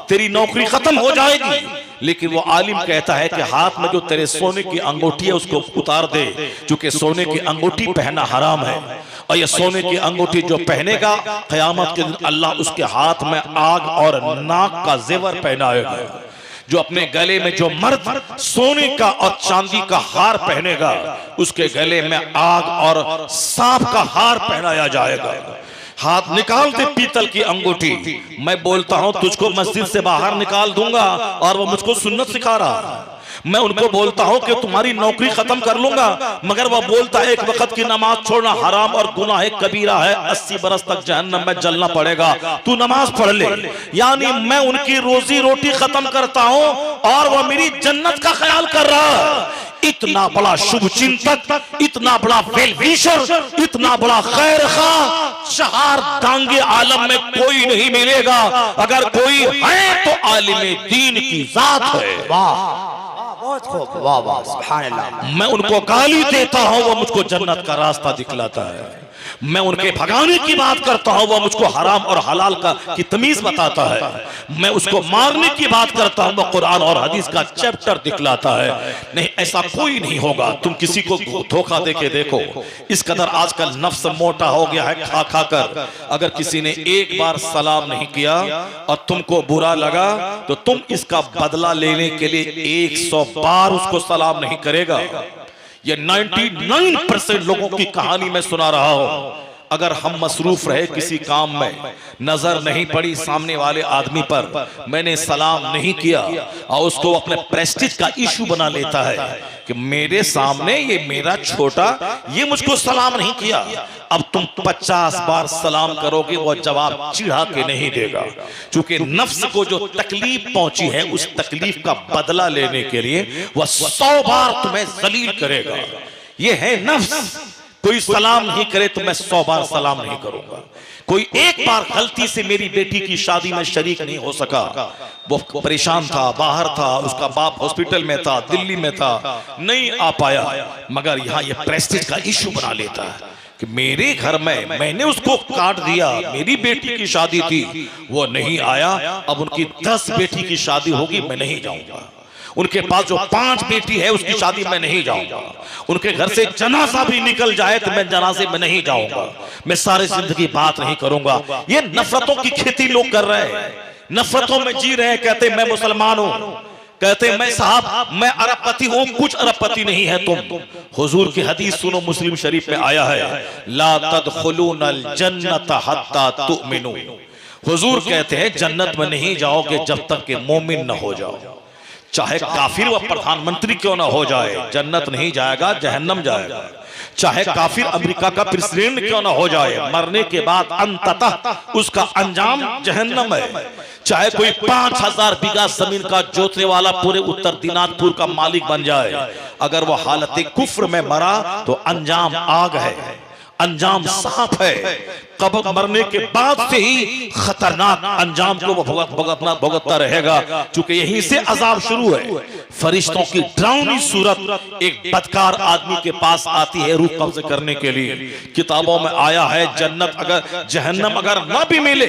तेरी नौकरी खत्म हो जाएगी, लेकिन वो आलिम कहता है कि हाथ में जो तेरे सोने की अंगूठी है उसको उतार दे, क्योंकि सोने की अंगूठी पहनना हराम है, और ये सोने की अंगूठी जो पहनेगा क़यामत के दिन अल्लाह उसके हाथ में आग और नाक का जेवर पहनाएगा। जो अपने गले में, जो मर्द सोने का और चांदी का हार पहनेगा, उसके गले में आग और सांप का हार पहनाया जाएगा। हाथ निकाल दे पीतल की अंगूठी, मैं बोलता हूं तुझको मस्जिद से बाहर निकाल दूंगा, और वो मुझको सुन्नत सिखा रहा है। मैं उनको बोलता हूं कि तुम्हारी नौकरी खत्म कर लूंगा, मगर वह बोलता है एक वक्त की नमाज छोड़ना हराम और गुनाह कबीरा है, 80 बरस तक जहन्नम में जलना पड़ेगा, तू नमाज पढ़ ले। यानी मैं उनकी रोजी रोटी खत्म करता हूं और वह मेरी जन्नत का ख्याल कर रहा है। इतना बड़ा शुभ चिंतक, इतना बड़ा वेल विशर, इतना बड़ा खैर खा 4 दांगे आलम में कोई नहीं मिलेगा। अगर कोई है तो आलिम दीन की जात है। वाह, वाह वाह, सुभान अल्लाह। मैं उनको गाली देता हूं, वो मुझको जन्नत का रास्ता दिखलाता है। मैं उनके भगाने की बात करता हूं, वो मुझको हराम और हलाल की तमीज बताता है। मैं उसको मारने की बात करता हूं, वो कुरान और हदीस का चैप्टर दिखलाता है। नहीं, ऐसा कोई नहीं होगा। तुम किसी को धोखा देके देखो, इस कदर आजकल नफ्स मोटा हो गया है खा खा कर। अगर किसी ने एक बार सलाम नहीं किया और तुमको बुरा लगा, तो तुम इसका बदला लेने के लिए 100 बार उसको सलाम नहीं करेगा। ये 99% लोगों की कहानी मैं सुना रहा हूं। अगर हम मसरूफ रहे किसी काम में, नजर नहीं पड़ी सामने वाले आदमी पर, मैंने सलाम नहीं किया, और उसको अपने प्रेस्टीज का इशू बना लेता है कि मेरे सामने ये मेरा छोटा, ये मुझको सलाम नहीं किया। अब तुम 50 बार सलाम करोगे, वो जवाब चिढ़ा के नहीं देगा, क्योंकि नफ्स को जो तकलीफ पहुंची है, उस तकलीफ का बदला लेने के लिए वह 100 बार तुम्हें जलील करेगा। ये है नफ्स। कोई सलाम नहीं करे तो मैं 100 बार सलाम नहीं करूंगा। कोई एक बार गलती से मेरी बेटी की शादी में शरीक नहीं हो सका, वो परेशान था, बाहर था, उसका बाप हॉस्पिटल में था, दिल्ली में था, नहीं आ पाया, मगर यहाँ ये प्रेस्टीज का इशू बना लेता है कि मेरे घर में मैंने उसको काट दिया, मेरी बेटी की शादी थी, वो नहीं आया, अब उनकी 10 बेटी की शादी होगी, मैं नहीं जाऊंगा। उनके पास जो 5 बेटी है उसकी शादी में नहीं जाऊंगा। उनके घर से जनाजा भी निकल जाए तो मैं जनाजे में नहीं जाऊंगा। मैं सारी जिंदगी बात नहीं करूंगा। ये नफरतों की खेती लोग कर रहे हैं, नफरतों में जी रहे हैं। कहते मैं मुसलमान हूं, कहते मैं साहब मैं अरबपति हूं, कुछ अरबपति नहीं है तुम। हुजूर की हदीस सुनो, मुस्लिम शरीफ में आया है, ला तदखुलूनल जन्नत हत्ता तुमिनू। हुजूर कहते हैं जन्नत में नहीं जाओगे जब तक कि मोमिन न हो जाओ। चाहे काफिर व प्रधानमंत्री क्यों ना हो जाए, जन्नत नहीं जाएगा, जहन्नम जाएगा। चाहे काफिर अमेरिका का प्रेसिडेंट क्यों ना हो जाए, मरने के बाद अंततः उसका अंजाम जहन्नम है। चाहे कोई 5000 बीघा जमीन का जोतने वाला पूरे उत्तर दिनाजपुर का मालिक बन जाए, अगर वो हालत कुफ्र में मरा तो अंजाम आग है, अंजाम साफ है। कब्र मरने के बाद से ही खतरनाक अंजाम को वो भुगतना रहेगा, क्योंकि यहीं से अजाब शुरू है। फरिश्तों की डरावनी सूरत एक बदकार आदमी के पास आती है रूह कब्ज करने के लिए। किताबों में आया है जन्नत अगर जहन्नम अगर ना भी मिले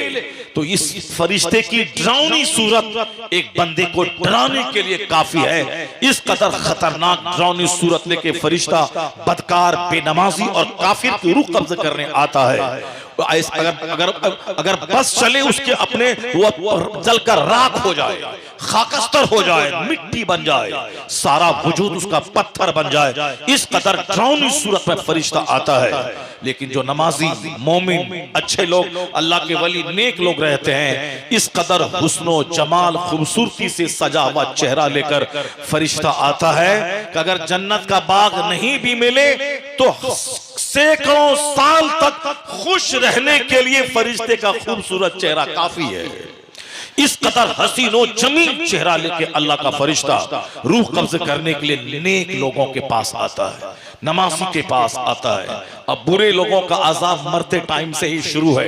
तो इस फरिश्ते की डरावनी सूरत एक बंदे को डराने के लिए काफी है। इस कदर खतरनाक डरावनी सूरत लेके फरिश्ता बदकार, बेनमाजी और काफिर की रूह कब्ज करने आता है। अगर बस चले उसके अपने वो जलकर राख हो जाए, खाकस्तर हो जाए, मिट्टी बन जाए, सारा वजूद उसका पत्थर बन जाए, इस कदर डरावनी सूरत में फरिश्ता आता है। लेकिन जो नमाजी, मोमिन, अच्छे लोग, अल्लाह के वली, नेक लोग रहते हैं, इस कदर हुस्नो जमाल, खूबसूरती से सजा हुआ चेहरा लेकर फरिश्ता आता है कि अगर जन्नत का बाग नहीं भी मिले तो सैकड़ों साल तक खुश रहने के लिए फरिश्ते का खूबसूरत चेहरा काफी है। इस कदर हसीनो जमील चेहरा लेके अल्लाह का फरिश्ता रूह कब्ज करने के लिए नेक लोगों के पास आता है, नमाजी के पास आता है। अब बुरे लोगों का अजाब मरते टाइम से ही शुरू है।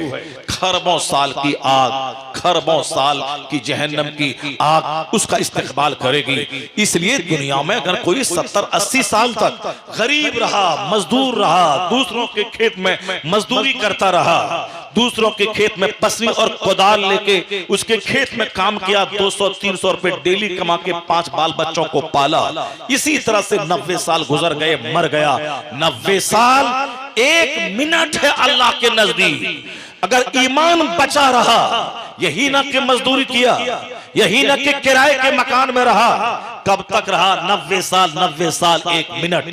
खरबों साल की आग, खरबों साल की जहन्नम की आग उसका इस्तेकबाल करेगी। इसलिए दुनिया में अगर कोई 70-80 साल तक गरीब रहा, मजदूर रहा, दूसरों के खेत में मजदूरी करता रहा, दूसरों के खेत में पसरी और कोदाल लेके उसके खेत में काम किया, 200-300 रुपए डेली कमा के 5 बाल बच्चों को पाला, इसी तरह से 90 साल गुजर गए, मर गया। 90 साल 1 मिनट है अल्लाह के नजदीक। अगर ईमान बचा रहा, यही ना कि मजदूरी किया, यही ना कि किराए के मकान में रहा, कब तक रहा? 90 साल, 90 साल 1 मिनट।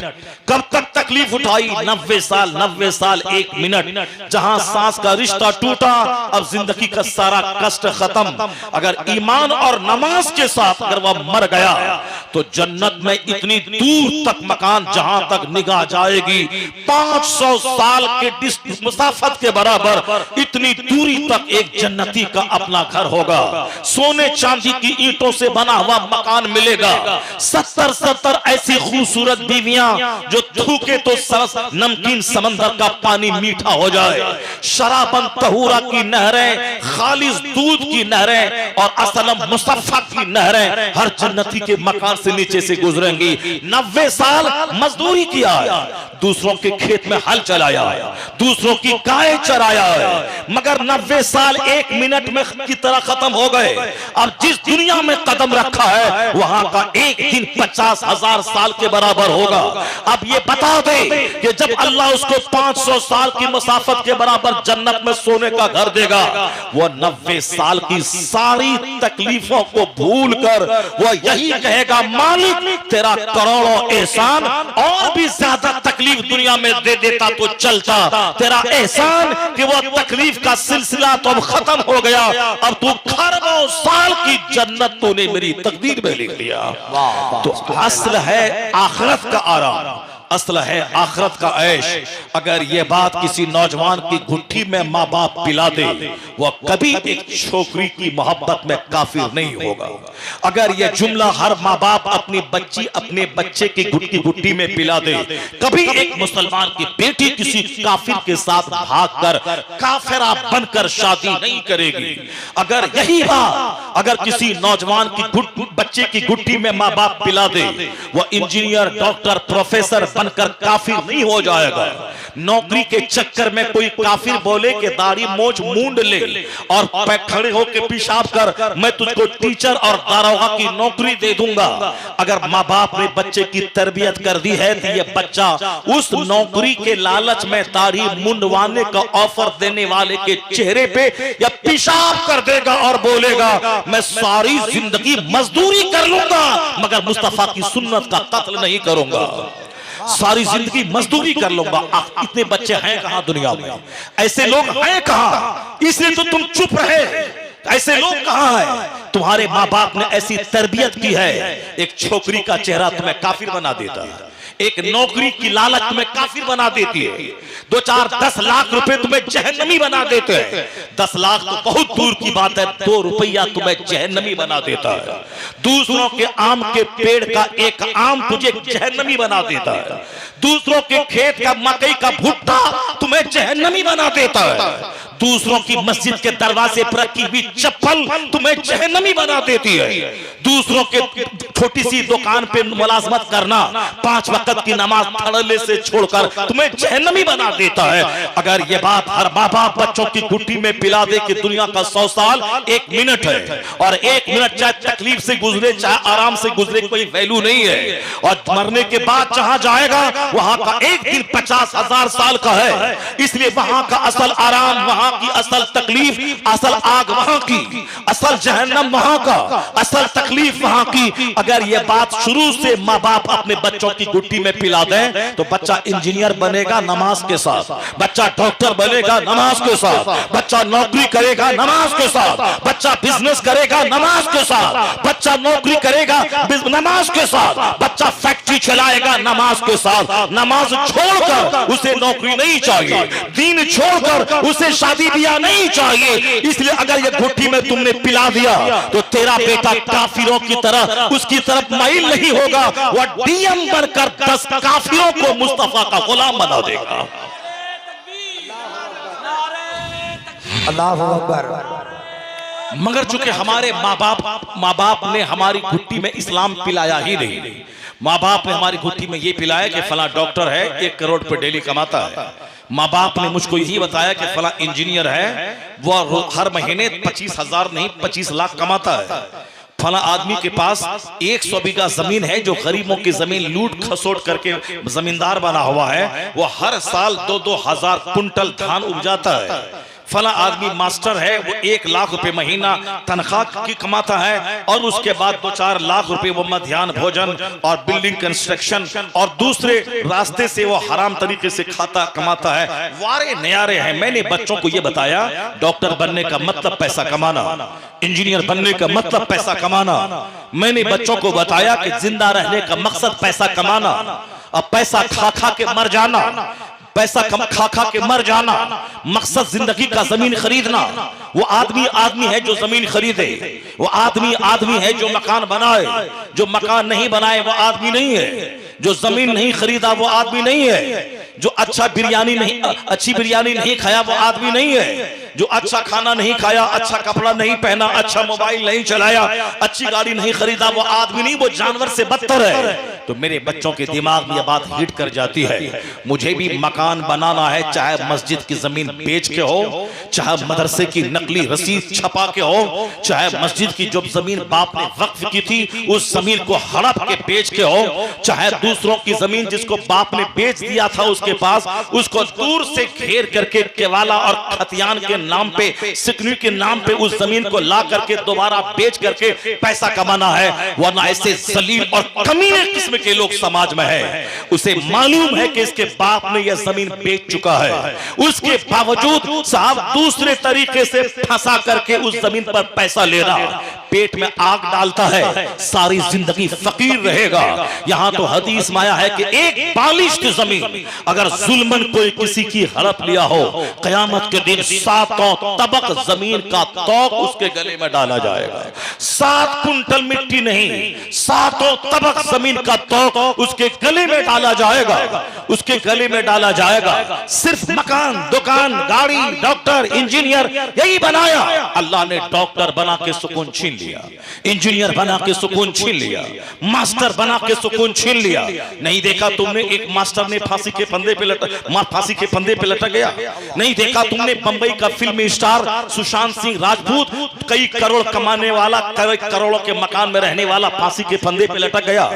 कब तक तकलीफ उठाई? 90 साल, 90 साल 1 मिनट। जहां सांस का रिश्ता टूटा, अब जिंदगी का सारा कष्ट खत्म। अगर ईमान और नमाज के साथ अगर वह मर गया तो जन्नत में इतनी दूर तक मकान, जहां तक निगाह जाएगी, 500 साल के मुसाफत के बराबर इतनी दूरी तक एक जन्नती का अपना घर होगा। सोने चांदी की ईंटों से बना हुआ मकान मिलेगा। 70 ऐसी खूबसूरत बीवियां जो थूके तो सरस नमकीन समंदर का पानी मीठा हो जाए। शराबन तहूरा की नहरें, खालिस दूध की नहरें और असलम मुस्तफा की नहरें हर जन्नती के मकान से नीचे से गुजरेंगी। 90 साल मजदूरी किया है, दूसरों के खेत में हल चलाया है, दूसरों की गाय चराया है, मगर 90 साल 1 मिनट में की तरह खत्म हो गए। अब जिस दुनिया में कदम रखा है वहां का एक दिन 50,000 साल के बराबर होगा। अब ये बता दे कि जब अल्लाह उसको 500 साल की मुसाफत के बराबर जन्नत में सोने का घर देगा, वो 90 साल की सारी तकलीफों को भूल कर वो यही कहेगा, मालिक तेरा करोड़ों एहसान, और भी ज्यादा तकलीफ दुनिया में दे देता तो चलता। तेरा एहसान कि वो तकलीफ का सिलसिला तो अब खत्म हो गया, अब तू खरबों साल की जन्नत तूने मेरी तकदीर में लिख लिया। तो असल है आखिरत का आराम, असल है आखिरत का ऐश। अगर ये बात किसी नौजवान की गुट्ठी में माँ बाप पिला दे, वह कभी एक छोकरी की मोहब्बत में काफिर नहीं होगा। अगर यह जुमला हर माँ बाप अपनी बच्ची अपने बच्चे की गुट्ठी में पिला दे, कभी एक मुसलमान की बेटी किसी काफिर के साथ भागकर काफिरा बनकर शादी नहीं करेगी। अगर यही बात अगर किसी नौजवान की बच्चे की गुट्ठी में माँ बाप पिला दे, वह इंजीनियर, डॉक्टर, प्रोफेसर बनकर काफिर नहीं हो जाएगा। नौकरी के चक्कर में कोई काफिर बोले कि दाढ़ी मोछ मूंड ले और खड़े होकर पेशाब कर, मैं तुझको टीचर और दारोगा की नौकरी दे दूंगा। अगर माँ बाप ने बच्चे की तरबियत कर दी है तो ये बच्चा उस नौकरी के लालच में दाढ़ी मुंडवाने का ऑफर देने वाले के चेहरे पे या पेशाब कर देगा और बोलेगा, मैं सारी जिंदगी मजदूरी कर लूंगा मगर मुस्तफा की सुन्नत का कत्ल नहीं करूंगा, सारी जिंदगी मजदूरी कर लूंगा। इतने बच्चे हैं कहां दुनिया में? ऐसे लोग हैं कहां? इसलिए तो तुम चुप रहे। ऐसे लोग कहां हैं? तुम्हारे माँ बाप ने ऐसी तरबियत की है, एक छोकरी का चेहरा तुम्हें काफिर बना देता है, एक नौकरी की लालच तुम्हें काफिर बना देती है, 2-4-10 लाख रुपए तुम्हें जहन्नमी बना देते हैं। 10 लाख तो बहुत दूर की बात है, 2 रुपया तुम्हें जहन्नमी बना देता है। दूसरों के आम के पेड़ का एक आम तुझे जहन्नमी बना देता है। दूसरों के खेत का मकई का भुट्टा तुम्हें जहन्नमी बना देता है। दूसरों की मस्जिद के दरवाजे पर रखी हुई चप्पल तुम्हें जहन्नमी बना देती है। दूसरों के छोटी सी दुकान पे मुलाजमत करना, 5 वक्त की नमाज धड़ल्ले से छोड़कर तुम्हें जहन्नमी बना देता है। अगर ये बात हर माँ बाप बच्चों की गुट्टी में पिला दे कि दुनिया का 100 साल 1 मिनट है, और 1 मिनट चाहे तकलीफ से गुजरे चाहे आराम से गुजरे कोई वैल्यू नहीं है, और मरने के बाद जहां जाएगा वहां का एक दिन 50,000 साल का है। इसलिए वहां का असल आराम, वहां की असल तकलीफ, असल आग वहां की, असल जहन्नम वहां का, असल तकलीफ वहां की। अगर ये बात शुरू से माँ बाप अपने बच्चों की गुट्टी में पिला दें तो बच्चा इंजीनियर बनेगा नमाज के साथ, बच्चा डॉक्टर बनेगा नमाज के साथ, बच्चा नौकरी करेगा नमाज के साथ, बच्चा बिजनेस करेगा नमाज के साथ, बच्चा नौकरी करेगा नमाज के साथ, बच्चा फैक्ट्री चलाएगा नमाज के साथ। नमाज छोड़कर उसे नौकरी नहीं चाहिए, दीन छोड़कर उसे शादी ब्याह नहीं चाहिए। इसलिए अगर ये गुट्ठी में तुमने पिला दिया तो तेरा बेटा काफिरों की तरह उसकी तरफ माइल नहीं होगा, वह डीएम बनकर 10 काफिरों को मुस्तफा का गुलाम बना देगा। अल्लाहु अकबर। मगर चूंकि हमारे माँ बाप ने हमारी गुट्टी में इस्लाम पिलाया ही नहीं, माँ बाप ने हमारी गुट्ठी में ये पिलाया कि फला डॉक्टर है 1 करोड़ पे डेली कमाता है। माँ बाप ने मुझको यही बताया कि फला इंजीनियर है, वो हर महीने 25,000 नहीं 25 लाख कमाता है। फला आदमी के पास 100 बीघा जमीन है, जो गरीबों की जमीन लूट खसोट करके जमींदार बना हुआ है, वो हर साल 2-2 हजार कुंटल धान उपजाता है। फला आदमी मास्टर है, वो 1 लाख रुपए महीना तनख्वाह की कमाता है, और उसके बाद 2-4 लाख रुपए वो मध्याह्न भोजन और बिल्डिंग कंस्ट्रक्शन और दूसरे रास्ते से वो हराम तरीके से खाता कमाता है। वारे नयारे हैं। मैंने बच्चों को ये बताया डॉक्टर बनने का मतलब पैसा कमाना, इंजीनियर बनने का मतलब पैसा कमाना। मैंने बच्चों को बताया कि जिंदा रहने का मकसद पैसा कमाना, अब पैसा खा खा के मर जाना, पैसा खा खा के मर जाना, मकसद जिंदगी का जमीन खरीदना। वो आदमी है जो जमीन खरीदे, वो आदमी है जो मकान बनाए, जो मकान नहीं बनाए वो आदमी नहीं है, जो जमीन नहीं खरीदा वो आदमी नहीं है, जो अच्छी बिरयानी नहीं खाया वो आदमी नहीं है, जो अच्छा खाना नहीं खाया, अच्छा कपड़ा नहीं पहना, अच्छा मोबाइल नहीं चलाया, अच्छी गाड़ी नहीं खरीदा वो आदमी नहीं, वो जानवर से बदतर है। तो मेरे बच्चों के दिमाग में ये बात हिट कर जाती है। मुझे भी मकान बनाना है, चाहे मस्जिद की जमीन बेच के हो, चाहे मदरसे की नकली रसीद छपा के हो, चाहे मस्जिद की जो जमीन बाप ने वक्फ की थी उस जमीन को हड़प के बेच के हो, चाहे दूसरों की जमीन जिसको बाप ने बेच दिया था उसके पास, उसको दूर से घेर करके केवाला और खतियान के नाम पे, सिकनी के नाम पे उस जमीन को ला करके दोबारा बेच करके पैसा कमाना है। वरना ऐसे जलील और कमीने किस्म के लोग समाज में है, उसे मालूम है कि इसके बाप ने यह जमीन बेच चुका है, उसके बावजूद साहब दूसरे तरीके से फंसा करके उस जमीन पर पैसा लेना, पेट में आग डालता है, सारी जिंदगी फकीर रहेगा। यहां तो हदीस में आया है कि एक बालिश की जमीन अगर जुल्मन कोई किसी की हड़प लिया हो, कयामत के दिन 7 तबक जमीन का तौक उसके गले में डाला जाएगा। 7 कुंटल मिट्टी नहीं, 7 तबक जमीन का तौक उसके गले में डाला जाएगा, उसके गले में डाला जाएगा। सिर्फ मकान, दुकान, गाड़ी, डॉक्टर, इंजीनियर यही बनाया। अल्लाह ने डॉक्टर बना के सुकून छीन लिया, इंजीनियर बना के सुकून छीन लिया, मास्टर बना के सुकून छीन लिया। नहीं देखा तुमने एक मास्टर ने फांसी के फंदे पे लटक गया? नहीं देखा तुमने बंबई का फिल्मी स्टार सुशांत सिंह राजपूत कई करोड़ कमाने वाला, कई करोड़ों के मकान में रहने वाला फांसी के फंदे पे लटक गया?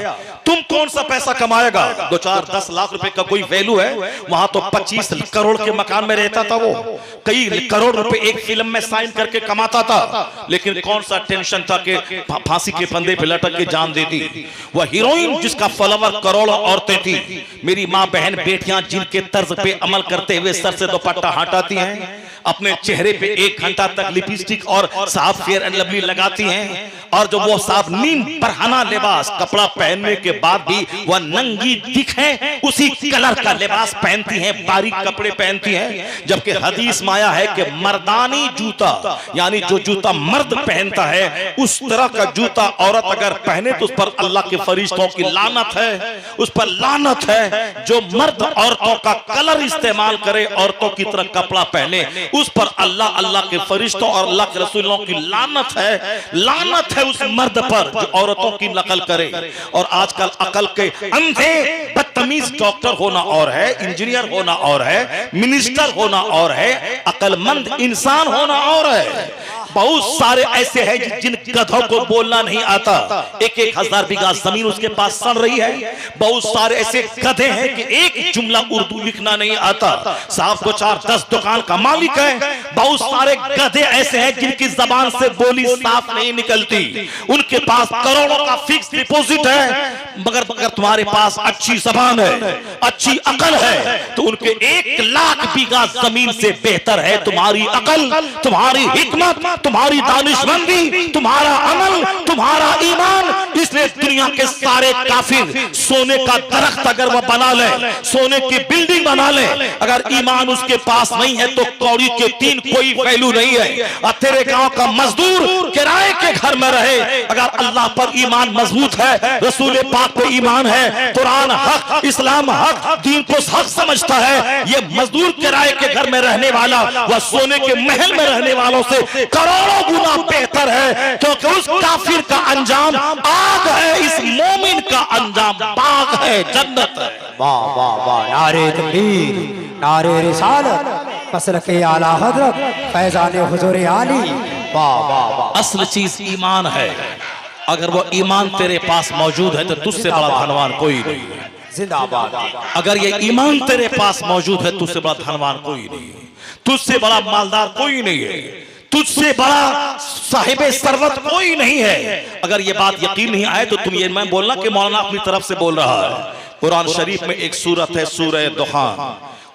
तुम कौन सा पैसा कमाएगा? 2-4-10 लाख रुपए का कोई वैल्यू है? वहां तो 25 करोड़ के मकान में रहता था, वो कई करोड़ रुपए एक फिल्म में साइन करके कमाता था। लेकिन कौन सा टेंशन टेंशन था कि फांसी के फंदे पे लटक के जान दे दी। वह हीरोइन जिसका फॉलोवर करोड़ों औरतें थी, मेरी माँ बहन बेटियां जिनके तर्ज पे अमल करते हुए सर से दुपट्टा हटाती हैं, अपने चेहरे पे 1 घंटा तक लिपस्टिक और साफ फेयर एंड लवली लगाती हैं, और जो वो साफ नीम बरहाना लिबास कपड़ा पहनने के बाद भी वह नंगी दिखे उसी कलर का लिबास पहनती हैं, बारीक कपड़े पहनती हैं। जबकि हदीस में आया है कि मर्दानी जूता, यानी जो जूता मर्द पहनता है उस तरह का जूता औरत अगर पहने तो उस पर अल्लाह के फरिश्तों की लानत है, उस पर लानत है। जो मर्द औरतों का कलर इस्तेमाल करे, औरतों की तरह कपड़ा पहने, उस पर अल्लाह के फरिश्तों और अल्लाह के रसूलों की लानत है। लानत है उस मर्द पर जो औरतों की नकल करे। और आजकल अकल के अंधे बदतमीज डॉक्टर होना और है, इंजीनियर होना और है, मिनिस्टर होना और है, अकलमंद इंसान होना और है। बहुत सारे ऐसे हैं जिन गधों को बोलना नहीं आता, 1-1 हजार बीघा जमीन उसके पास सड़ रही है। बहुत सारे ऐसे गधे हैं कि एक जुमला उर्दू लिखना नहीं आता, साहब को 4-10 दुकान का मालिक है। बहुत सारे गधे ऐसे हैं जिनकी जबान से बोली साफ नहीं निकलती, उनके पास करोड़ों का फिक्स डिपॉजिट है, मगर तुम्हारे पास अच्छी जबान है, अच्छी अकल है, तो उनके 1 लाख बीघा जमीन से बेहतर है तुम्हारी अकल, तुम्हारी हिकमत, तुम्हारी दानिशमंदी, तुम्हारा अमल, तुम्हारा ईमान। इसलिए दुनिया के सारे काफिर सोने का दरख्त अगर वह बना ले, सोने की बिल्डिंग बना ले, अगर ईमान उसके पास नहीं है तो कौड़ी के 3 कोई वैल्यू नहीं है। और तेरे गांव का मजदूर किराए के घर में रहे, अगर अल्लाह पर ईमान मजबूत है, रसूल पाक पे ईमान है, कुरान हक, इस्लाम हक, दीन को हक समझता है, ये मजदूर किराए के घर में रहने वाला वह सोने के महल में रहने वालों से करोड़ों गुना बेहतर है, क्योंकि उस काफिर का अंजाम आग है, इस मोमिन का अंजाम बाग है, जन्नत है। वाह वाह वाह, नारे तकबीर, नारे रिसालत, मसलके आला हजरत, फैजान हुजूर आली। वाह वाह वाह। असल चीज ईमान है, अगर वो ईमान तेरे पास मौजूद है तो तुझसे बड़ा धनवान कोई नहीं है। जिंदाबाद। अगर ये ईमान तेरे पास मौजूद है तुझसे बड़ा धनवान कोई नहीं है, तुझसे बड़ा मालदार कोई नहीं है, तुझसे बड़ा साहिबे सरवत कोई नहीं है। अगर ये बात यकीन नहीं आए तो तुम ये मैं बोलना कि मौलाना अपनी तरफ से बोल रहा है। कुरान शरीफ में एक सूरत है सूरह दुखान,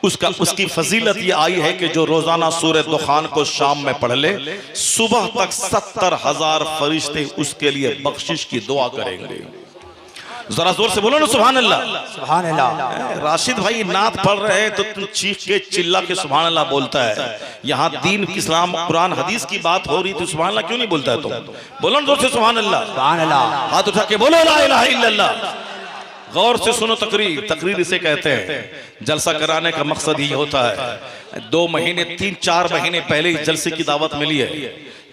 उसकी फजीलत ये आई है कि जो रोजाना सूरह दुखान को शाम में पढ़ ले, सुबह तक 70,000 फरिश्ते उसके लिए बख्शिश की दुआ करेंगे। जरा जोर से बोलो ना सुभान अल्लाह। सुभान अल्लाह। राशिद भाई नात पढ़ रहे हैं तो तुम चीख के चिल्ला के सुभान अल्लाह बोलता है। यहाँ दीन इस्लाम कुरान हदीस की बात हो रही तो सुभान अल्लाह क्यों नहीं बोलता है तुम? बोलो ना जोर से सुभान अल्लाह। सुभान अल्लाह। हाथ उठा के बोलो ला इलाहा इल्लल्लाह। गौर से सुनो तकरीर, तकरीर इसे कहते हैं। जलसा कराने का मकसद ही होता है। 2 महीने 3-4 महीने पहले इस जलसे की दावत मिली है।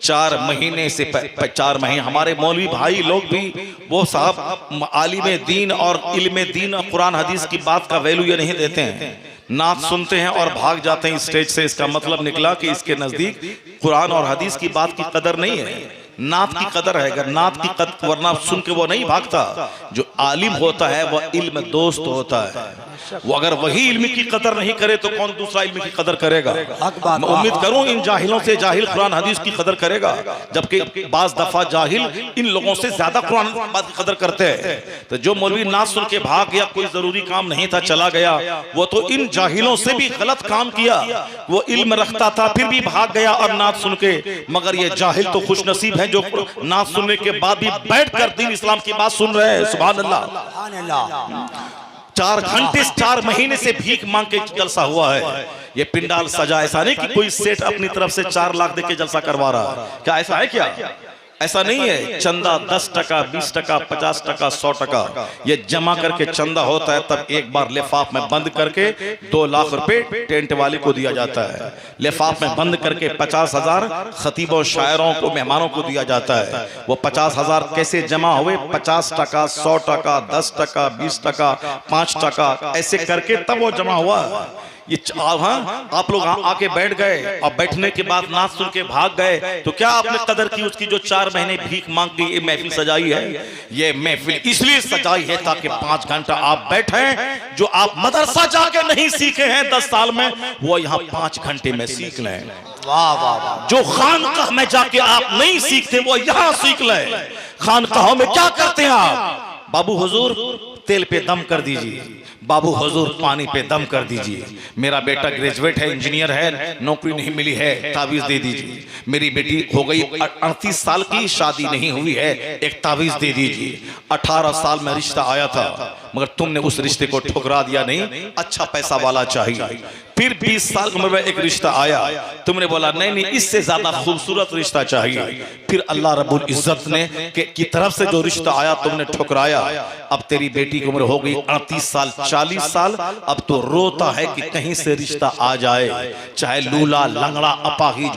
4 महीने से 4 महीने हमारे मौलवी भाई लोग भी वो साहब आलिम दीन और इल्म दीन और कुरान हदीस की बात का वैल्यू ये नहीं देते हैं। नात सुनते हैं और भाग जाते हैं स्टेज से। इसका मतलब निकला कि इसके नजदीक कुरान और हदीस की बात की कदर नहीं है, नात की कदर है। अगर नात की कदर, वरना सुन के वो नहीं भागता। जो आलिम होता है वह इल्म दोस्त होता है। वो अगर वही इल्म की कदर नहीं करे तो कौन दूसरा इल्म की कदर करेगा? मैं उम्मीद करूं इन जाहिलों से जाहिल कुरान हदीस की कदर करेगा, जबकि बाज दफा जाहिल इन लोगों से ज्यादा कुरान बात की कदर करते हैं। तो जो मौलवी नात सुन के भाग गया, कोई जरूरी काम नहीं था चला गया, वो तो इन जाहिलों से भी गलत काम किया। वो इल्म रखता था फिर भी भाग गया और नात सुन के। मगर ये जाहिल तो खुश नसीब है जो नात सुनने के बाद भी बैठकर दीन इस्लाम की बात सुन रहे हैं। सुभान अल्लाह। सुभान अल्लाह। 4 घंटे 4 महीने से भीख मांग के जलसा हुआ है। ये पिंडाल सजा, ऐसा नहीं कि कोई सेठ अपनी तरफ से 4 लाख देके जलसा करवा रहा है। क्या ऐसा है? क्या ऐसा नहीं है। चंदा 10 टका, 20 टका, 50 टका, 100 टका ये जमा करके चंदा होता है। तब एक बार लिफाफ में बंद करके 2 लाख रुपए टेंट वाले को दिया जाता है। लिफाफ में बंद करके 50,000 खतीबों शायरों को, मेहमानों को दिया जाता है। वो 50,000 कैसे जमा हुए? 50 टका, 100 टका, 10 टका, 20 टका, 5 टका ऐसे करके तब वो जमा हुआ। ये हाँ, आप लोग आके बैठ गए और बैठने के बाद नाच सुन के भाग गए, तो क्या आपने कदर की उसकी जो 4 महीने भीख मांग के ये महफिल सजाई है? ये महफिल इसलिए सजाई है ताकि 5 घंटा आप बैठे, जो आप मदरसा जाके नहीं सीखे हैं 10 साल में, वो यहाँ 5 घंटे में सीख लें। वाह वाह वाह। जो खानकाह में जाके आप नहीं सीखते वो यहाँ सीख लें। खानकाहों में क्या करते हैं आप? बाबू हुजूर तेल पे दम कर दीजिए, बाबू हुजूर पानी पे दम कर दीजिए, मेरा बेटा ग्रेजुएट है, इंजीनियर है, नौकरी नहीं मिली है, ताबीज दे दीजिए, मेरी बेटी हो गई 38 साल की, शादी नहीं हुई है, एक ताबीज दे दीजिए, 18 साल में रिश्ता आया था मगर तुमने उस रिश्ते को ठुकरा दिया, नहीं अच्छा पैसा वाला चाहिए। फिर 20 साल की उम्र में एक रिश्ता आया, तुमने बोला नहीं नहीं इससे ज्यादा खूबसूरत रिश्ता चाहिए। फिर अल्लाह रब्बुल इज्जत ने की तरफ से जो रिश्ता आया तुमने ठुकराया। अब तेरी बेटी की उम्र हो गई 38 साल 40 साल, अब तो रोता है कि कहीं से रिश्ता आ जाए, चाहे लूला लंगड़ा अपाहिज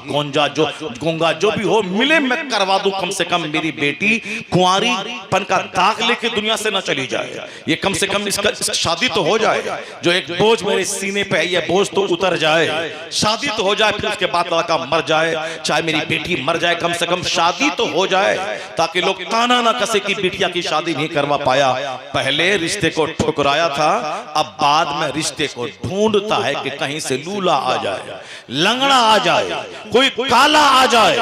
गूंगा जो भी हो, मिले मैं करवा दूं, कम से कम मेरी बेटी कुंवारी पन का दाग लेके दुनिया से न चली जाए, ये कम से कम इसका शादी तो हो जाए, जो एक बोझ मेरे सीने पे है ये बोझ तो उतर जाए, शादी तो हो जाए, फिर उसके बाद लड़का मर जाए, चाहे मेरी बेटी मर जाए, कम से कम शादी तो हो जाए, ताकि लोग ताना ना कसे कि बिटिया की शादी नहीं करवा पाया। पहले रिश्ते को ठुकराया था, अब बाद में रिश्ते को ढूंढता है कि कहीं से लूला आ जाए, लंगड़ा आ जाए, कोई काला आ जाए।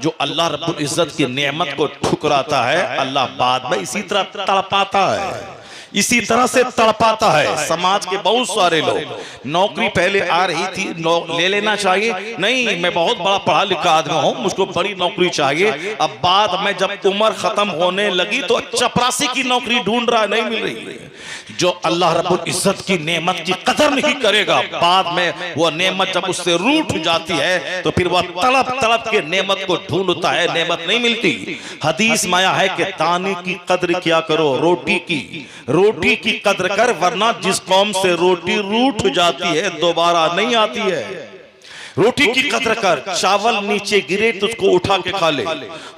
जो अल्लाह रब्बुल इज्जत की नेमत को ठुकराता है, अल्लाह बाद में इसी तरह तड़पाता है, इसी तरह से तड़पाता है। समाज के बहुत सारे लोग, नौकरी पहले आ रही थी, ले लेना चाहिए, नहीं मैं बहुत बड़ा पढ़ा लिखा आदमी हूं, मुझको बड़ी नौकरी चाहिए, अब बाद में जब उम्र खत्म होने लगी तो चपरासी की नौकरी ढूंढ रहा है, नहीं मिल रही है। जो अल्लाह रब्बुल इज्जत की नेमत की कदर नहीं करेगा, बाद में वो नेमत जब उससे रूठ जाती है तो फिर वह तड़प तड़प के नेमत को ढूंढता है, नेमत नहीं मिलती। हदीस में आया है कि दाने की कदर क्या करो, रोटी की कदर कर, वरना जिस कौम से रोटी रूठ जाती है दोबारा नहीं आती है। रोटी की कदर कर, चावल नीचे गिरे तो उसको उठा के खा ले,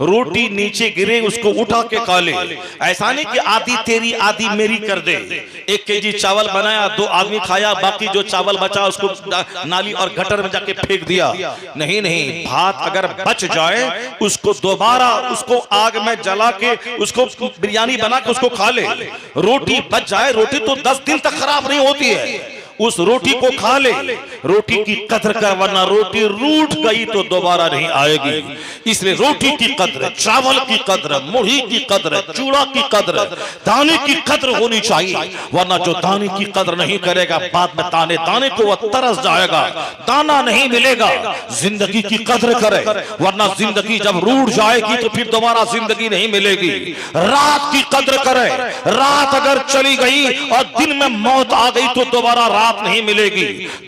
रोटी नीचे गिरे उसको उठा के खा ले, ऐसा नहीं कि आधी तेरी आधी मेरी कर दे। 1 केजी चावल बनाया, 2 आदमी खाया, बाकी जो चावल बचा उसको नाली और गटर में जाके फेंक दिया, नहीं नहीं, भात अगर बच जाए उसको दोबारा उसको आग में जला के उसको बिरयानी बना के उसको खा ले। रोटी बच जाए, रोटी तो 10 दिन तक खराब नहीं होती है, उस रोटी को खा ले, रोटी की कदर कर, वरना रोटी रूठ गई तो दोबारा नहीं आएगी। इसलिए रोटी की कदर, चावल की कदर, मुढ़ी की कदर, चूड़ा की कदर, दाने की कदर होनी चाहिए, वरना जो दाने की कदर नहीं करेगा बाद में दाने दाने को वह तरस जाएगा, दाना नहीं मिलेगा। जिंदगी की कदर करे, वरना जिंदगी जब रूठ जाएगी तो फिर दोबारा जिंदगी नहीं मिलेगी। रात की कदर करे, रात अगर चली गई और दिन में मौत आ गई तो दोबारा रात नहीं मिलेगी।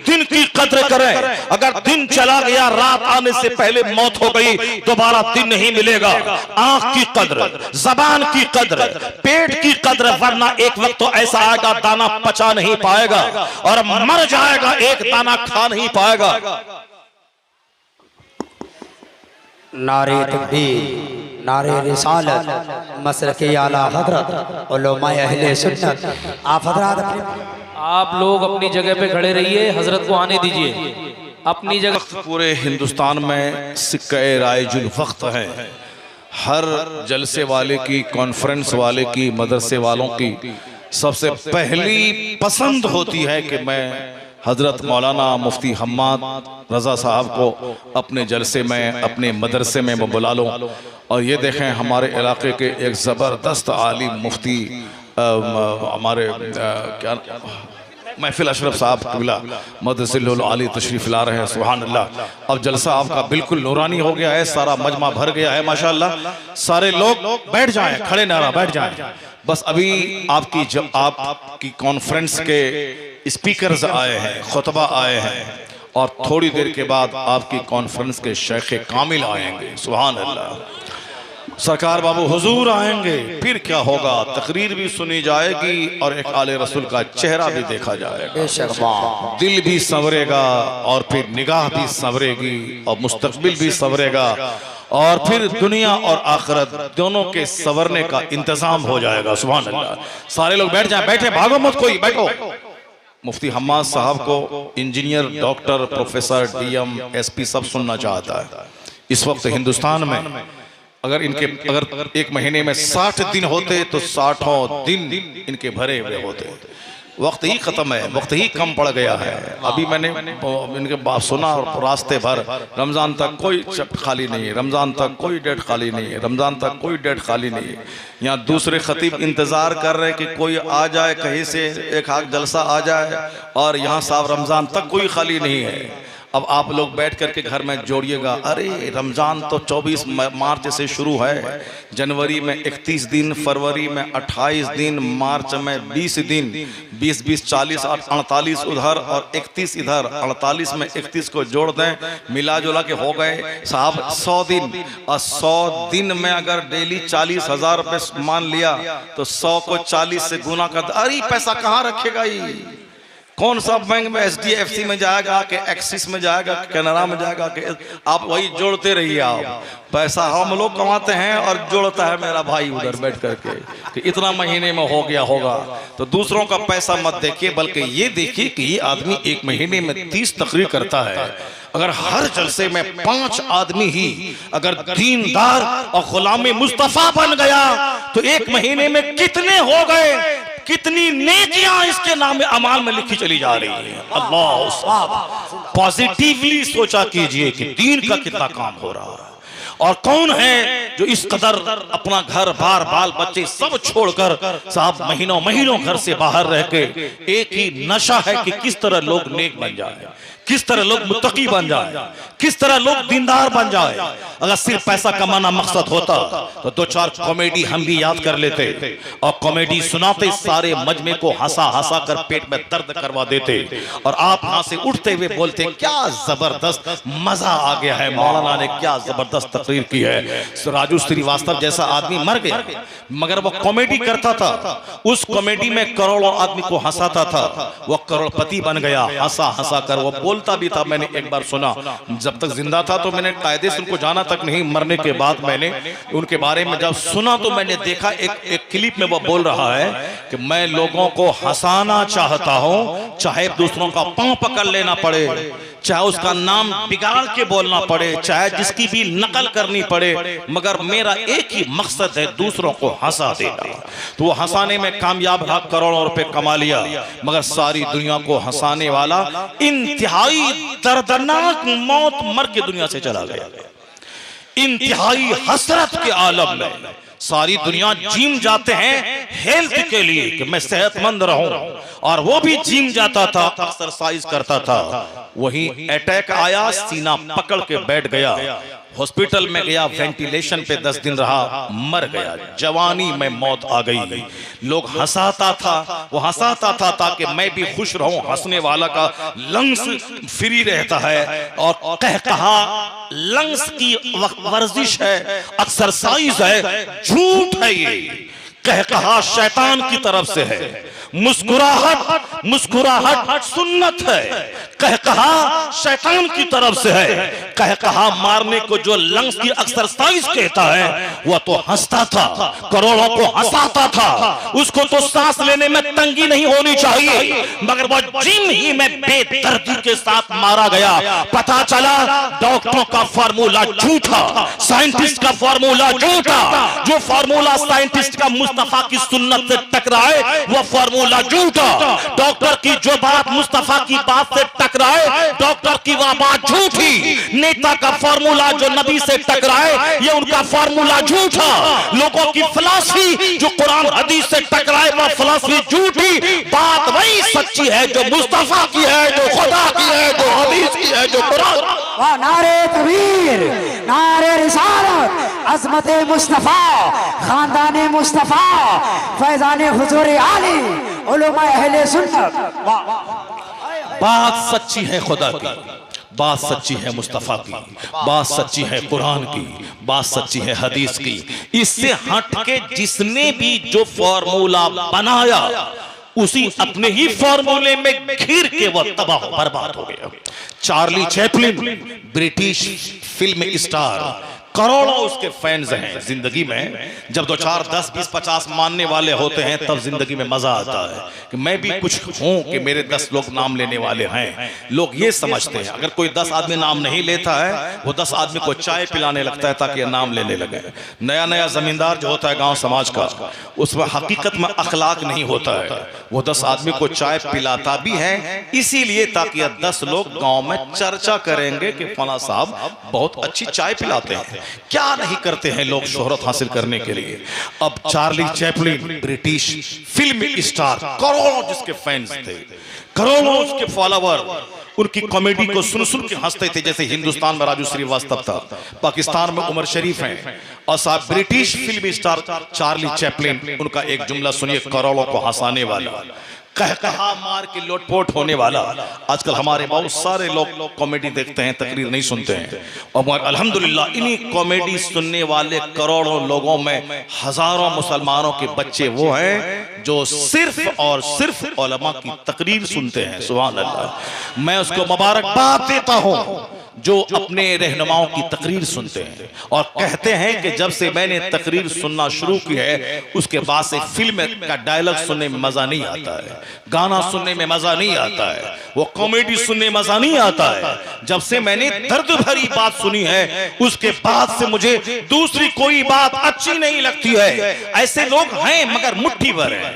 दिन की कदर करें, अगर दिन चला गया, रात आने से पहले मौत हो गई, दोबारा दिन नहीं मिलेगा। आंख की कदर, जबान की कदर, पेट की कदर, वरना एक वक्त तो ऐसा आएगा दाना पचा नहीं पाएगा और मर जाएगा, एक दाना खा नहीं पाएगा। नारे तकबीर, नारे रिसालत, मसलके आला हजरत, उलमाए अहले सुन्नत। आप हजरात आप लोग अपनी जगह पे खड़े रहिए, हजरत को आने दीजिए अपनी जगह। पूरे हिंदुस्तान में सिक्के राइजुल वक्त है, हर जलसे वाले की, कॉन्फ्रेंस वाले की, मदरसे वालों की सबसे पहली पसंद होती है कि मैं हजरत मौलाना मुफ्ती हम्माद रजा साहब को अपने जलसे में, अपने मदरसे में मैं बुला लूँ। और ये देखें हमारे इलाके के एक ज़बरदस्त आलिम मुफ्ती हमारे क्या महफिल अशरफ साहब किबला मदरसिल आली तशरीफ ला रहे हैं, सुभान अल्लाह। अब जलसा आपका बिल्कुल नूरानी हो गया है, सारा मजमा भर गया है माशाअल्लाह। सारे लोग बैठ जाएं, खड़े ना बैठ जाएं। बस अभी आपकी कॉन्फ्रेंस के स्पीकर्स आए हैं, खुतबा आए हैं, और थोड़ी देर के बाद आपकी कॉन्फ्रेंस के शेख कामिल आएंगे, सुभान अल्लाह। सरकार बाबू हुजूर आएंगे, फिर क्या होगा, तकरीर भी सुनी जाएगी और एक आले रसूल का चेहरा भी देखा जाएगा, दिल भी संवरेगा और फिर निगाह भी संवरेगी और मुस्तकबिल भी संवरेगा और फिर दुनिया और आखिरत दोनों के संवरने का इंतजाम हो जाएगा, सुभान अल्लाह। सारे लोग बैठ जाएं, बैठे, भागो मत कोई, बैठो, मुफ्ती हम्माद साहब को engineer, doctor, professor, DM, SP सब सुनना चाहता है। इस वक्त हिंदुस्तान में अगर एक महीने में 60 दिन होते तो 60 दिन इनके भरे हुए होते। वक्त ही खत्म है, वक्त ही कम पड़ गया है। अभी मैंने इनके बात सुना, रास्ते भर रमज़ान तक कोई खाली नहीं है, रमज़ान तक कोई डेट खाली नहीं है, रमज़ान तक कोई डेट खाली नहीं है। यहाँ दूसरे खतीब इंतज़ार कर रहे कि कोई आ जाए, कहीं से एक आध जलसा आ जाए, और यहाँ साहब रमज़ान तक कोई खाली नहीं है। अब आप लोग बैठ करके घर में जोड़िएगा, अरे रमज़ान तो 24 मार्च से शुरू है, जनवरी में 31 दिन, फरवरी में 28 दिन, मार्च में 20 दिन, 20 40 48 उधर और 31 इधर, 48 में 31 को जोड़ दें, मिला जुला के हो गए साहब 100 दिन। और 100 दिन में अगर डेली 40,000 रुपये मान लिया तो 100 को 40 से गुना कर, अरे पैसा कहाँ रखेगा ये? कौन सा बैंक में, HDFC में जाएगा कि एक्सिस में जाएगा, कैनरा में जाएगा कि, आप वही जोड़ते रहिए। आप पैसा हम लोग कमाते हैं और जोड़ता है मेरा भाई उधर बैठ करके कि इतना महीने में हो गया होगा। तो दूसरों का पैसा मत देखिए, बल्कि ये देखिए कि ये आदमी एक महीने में 30 तकरीर करता है। अगर हर जलसे में 5 आदमी ही अगर दीनदार और गुलाम मुस्तफा बन गया तो एक महीने में कितने हो गए, कितनी नेकियां इसके नाम अमाल में लिखी चली जा रही है। अल्लाह, पॉजिटिवली सोचा कीजिए कि दीन का कितना काम हो रहा है। और कौन है जो इस कदर अपना घर बार बाल बच्चे सब छोड़कर साहब महीनों महीनों घर से बाहर रह के, एक ही नशा है कि किस तरह लोग नेक बन जाए, किस तरह लोग मुत्तकी बन जाए, किस तरह लोग दीनदार बन जाए। अगर सिर्फ पैसा कमाना मकसद होता तो 2-4 कॉमेडी हम भी याद कर लेते और कॉमेडी सुनाते, सारे मजमे को हंसा हंसा कर पेट में दर्द करवा देते, और आप वहां से उठते हुए बोलते क्या जबरदस्त मजा आ गया है, मौलाना ने क्या जबरदस्त तकरीर की है। राजू श्रीवास्तव जैसा आदमी मर गया, मगर वो कॉमेडी करता था, उस कॉमेडी में करोड़ों आदमी को हंसाता था, वो करोड़पति बन गया हंसा हंसा कर। वो बोलता भी था, मैंने एक बार सुना, जब तक जिंदा था तो मैंने कायदे से उनको जाना तक नहीं, मरने के बाद मैंने उनके बारे में जब सुना तो मैंने देखा एक क्लिप में वो बोल रहा है कि मैं लोगों को हंसाना चाहता हूं, चाहे दूसरों का पांव पकड़ लेना पड़े, चाहे उसका नाम बिगाड़ के बोलना पड़े, चाहे जिसकी भी नकल करनी पड़े, मगर मेरा एक ही मकसद है दूसरों को हंसा देना। तो वो हंसाने में कामयाब रहा, करोड़ों रुपए कमा लिया, मगर सारी दुनिया को हंसाने वाला इंतहाई दर्दनाक मौत मर के दुनिया से चला गया। इंतहाई हसरत के आलम में सारी दुनिया जिम जाते हैं हेल्थ के लिए कि मैं सेहतमंद रहूं, और वो भी जिम जाता था, एक्सरसाइज करता था, वही अटैक आया, सीना पकड़ के बैठ गया, हॉस्पिटल में गया, वेंटिलेशन पे 10 दिन रहा, मर गया। जवानी में मौत आ गई। लोग हंसाता था, वो हंसाता था ताकि मैं भी खुश रहूं, हंसने वाला का लंग्स फ्री रहता है, और कहा लंग्स की वर्जिश है, एक्सरसाइज है, झूठ है ये, कहा शैतान की तरफ से है। मुस्कुराहट मुस्कुराहट सुन्नत है, कहा शैतान की तरफ से है। कहा मारने को जो लंग्स की एक्सरसाइज कहता है, वह तो हंसता था, करोड़ों को हंसाता था, उसको तो सांस लेने में तंगी नहीं होनी चाहिए, मगर वह जिम ही में बेदर्दी के साथ मारा गया। पता चला डॉक्टरों का फार्मूला झूठा, साइंटिस्ट का फार्मूला झूठा, जो फार्मूला साइंटिस्ट का मुस्तफा की सुन्नत से टकराए वह फार्मूला झूठा, डॉक्टर की जो बात मुस्तफा की बात से टकराए डॉक्टर की वह बात झूठी, नेता का फार्मूला जो नबी से टकराए ये उनका फार्मूला झूठा, लोगों की फिलॉसफी जो कुरान हदीस से टकराए वह फिलॉसफी झूठी, बात वही सच्ची है जो मुस्तफा की है, जो खुदा की है, जो हदीस की है, जो कुरान। वाह, नारे तकबीर, नारे रिसालत, अज़मते मुस्तफा, खानदाने मुस्तफा, फैजाने हुजूर आली, उलमा अहले सुन्नत। बात सच्ची है खुदा की, बात सच्ची है मुस्तफा की, बात सच्ची है कुरान की, बात सच्ची है हदीस की। इससे हट के जिसने भी जो फॉर्मूला बनाया उसी अपने ही फॉर्मूले में घिर के वह तबाह बर्बाद हो गया। Charlie Chaplin British film star करोड़ों उसके फैंस हैं। जिंदगी में जब 2 4 10 20 50 मानने वाले होते हैं तब जिंदगी में मजा आता है कि मैं भी कुछ हूं कि मेरे 10 लोग नाम लेने वाले हैं। लोग ये समझते हैं अगर कोई 10 आदमी नाम नहीं लेता है वो 10 आदमी को चाय पिलाने लगता है ताकि नाम लेने लगे। नया नया जमींदार जो होता है गांव समाज का, उसमें हकीकत में अखलाक नहीं होता है, वो 10 आदमी को चाय पिलाता भी है इसीलिए ताकि 10 लोग गांव में चर्चा करेंगे कि फला साहब बहुत अच्छी चाय पिलाते हैं। क्या नहीं करते हैं लोग शोहरत हासिल करने के लिए। अब Charlie Chaplin British film star, करोड़ों जिसके फैंस थे, करोड़ों उसके फॉलोवर, उनकी कॉमेडी को सुन सुन के हंसते थे। जैसे हिंदुस्तान में राजू श्रीवास्तव था, पाकिस्तान में उमर शरीफ हैं, और साहब British film star Charlie Chaplin, उनका एक जुमला सुनिए करोड़ों को हंसाने वाला, कहा मार के लोटपोट होने वाला। आजकल हमारे बहुत सारे लोग कॉमेडी देखते हैं, तकरीर नहीं सुनते हैं, और अल्हम्दुलिल्लाह इन्हीं कॉमेडी सुनने वाले करोड़ों लोगों में हजारों मुसलमानों के बच्चे वो हैं जो सिर्फ और सिर्फ उलमा की तकरीर सुनते हैं। सुभान अल्लाह, मैं उसको मुबारकबाद देता हूं जो अपने रहनुमाओं की तकरीर सुनते हैं और कहते हैं कि जब से मैंने तकरीर सुनना शुरू की है उसके बाद से फिल्म का डायलॉग सुनने में मजा नहीं आता है, गाना सुनने में मजा नहीं आता है, वो कॉमेडी सुनने में मजा नहीं आता है। जब से मैंने दर्द भरी बात सुनी है उसके बाद से मुझे दूसरी कोई बात अच्छी नहीं लगती है। ऐसे लोग हैं मगर मुट्ठी भर हैं।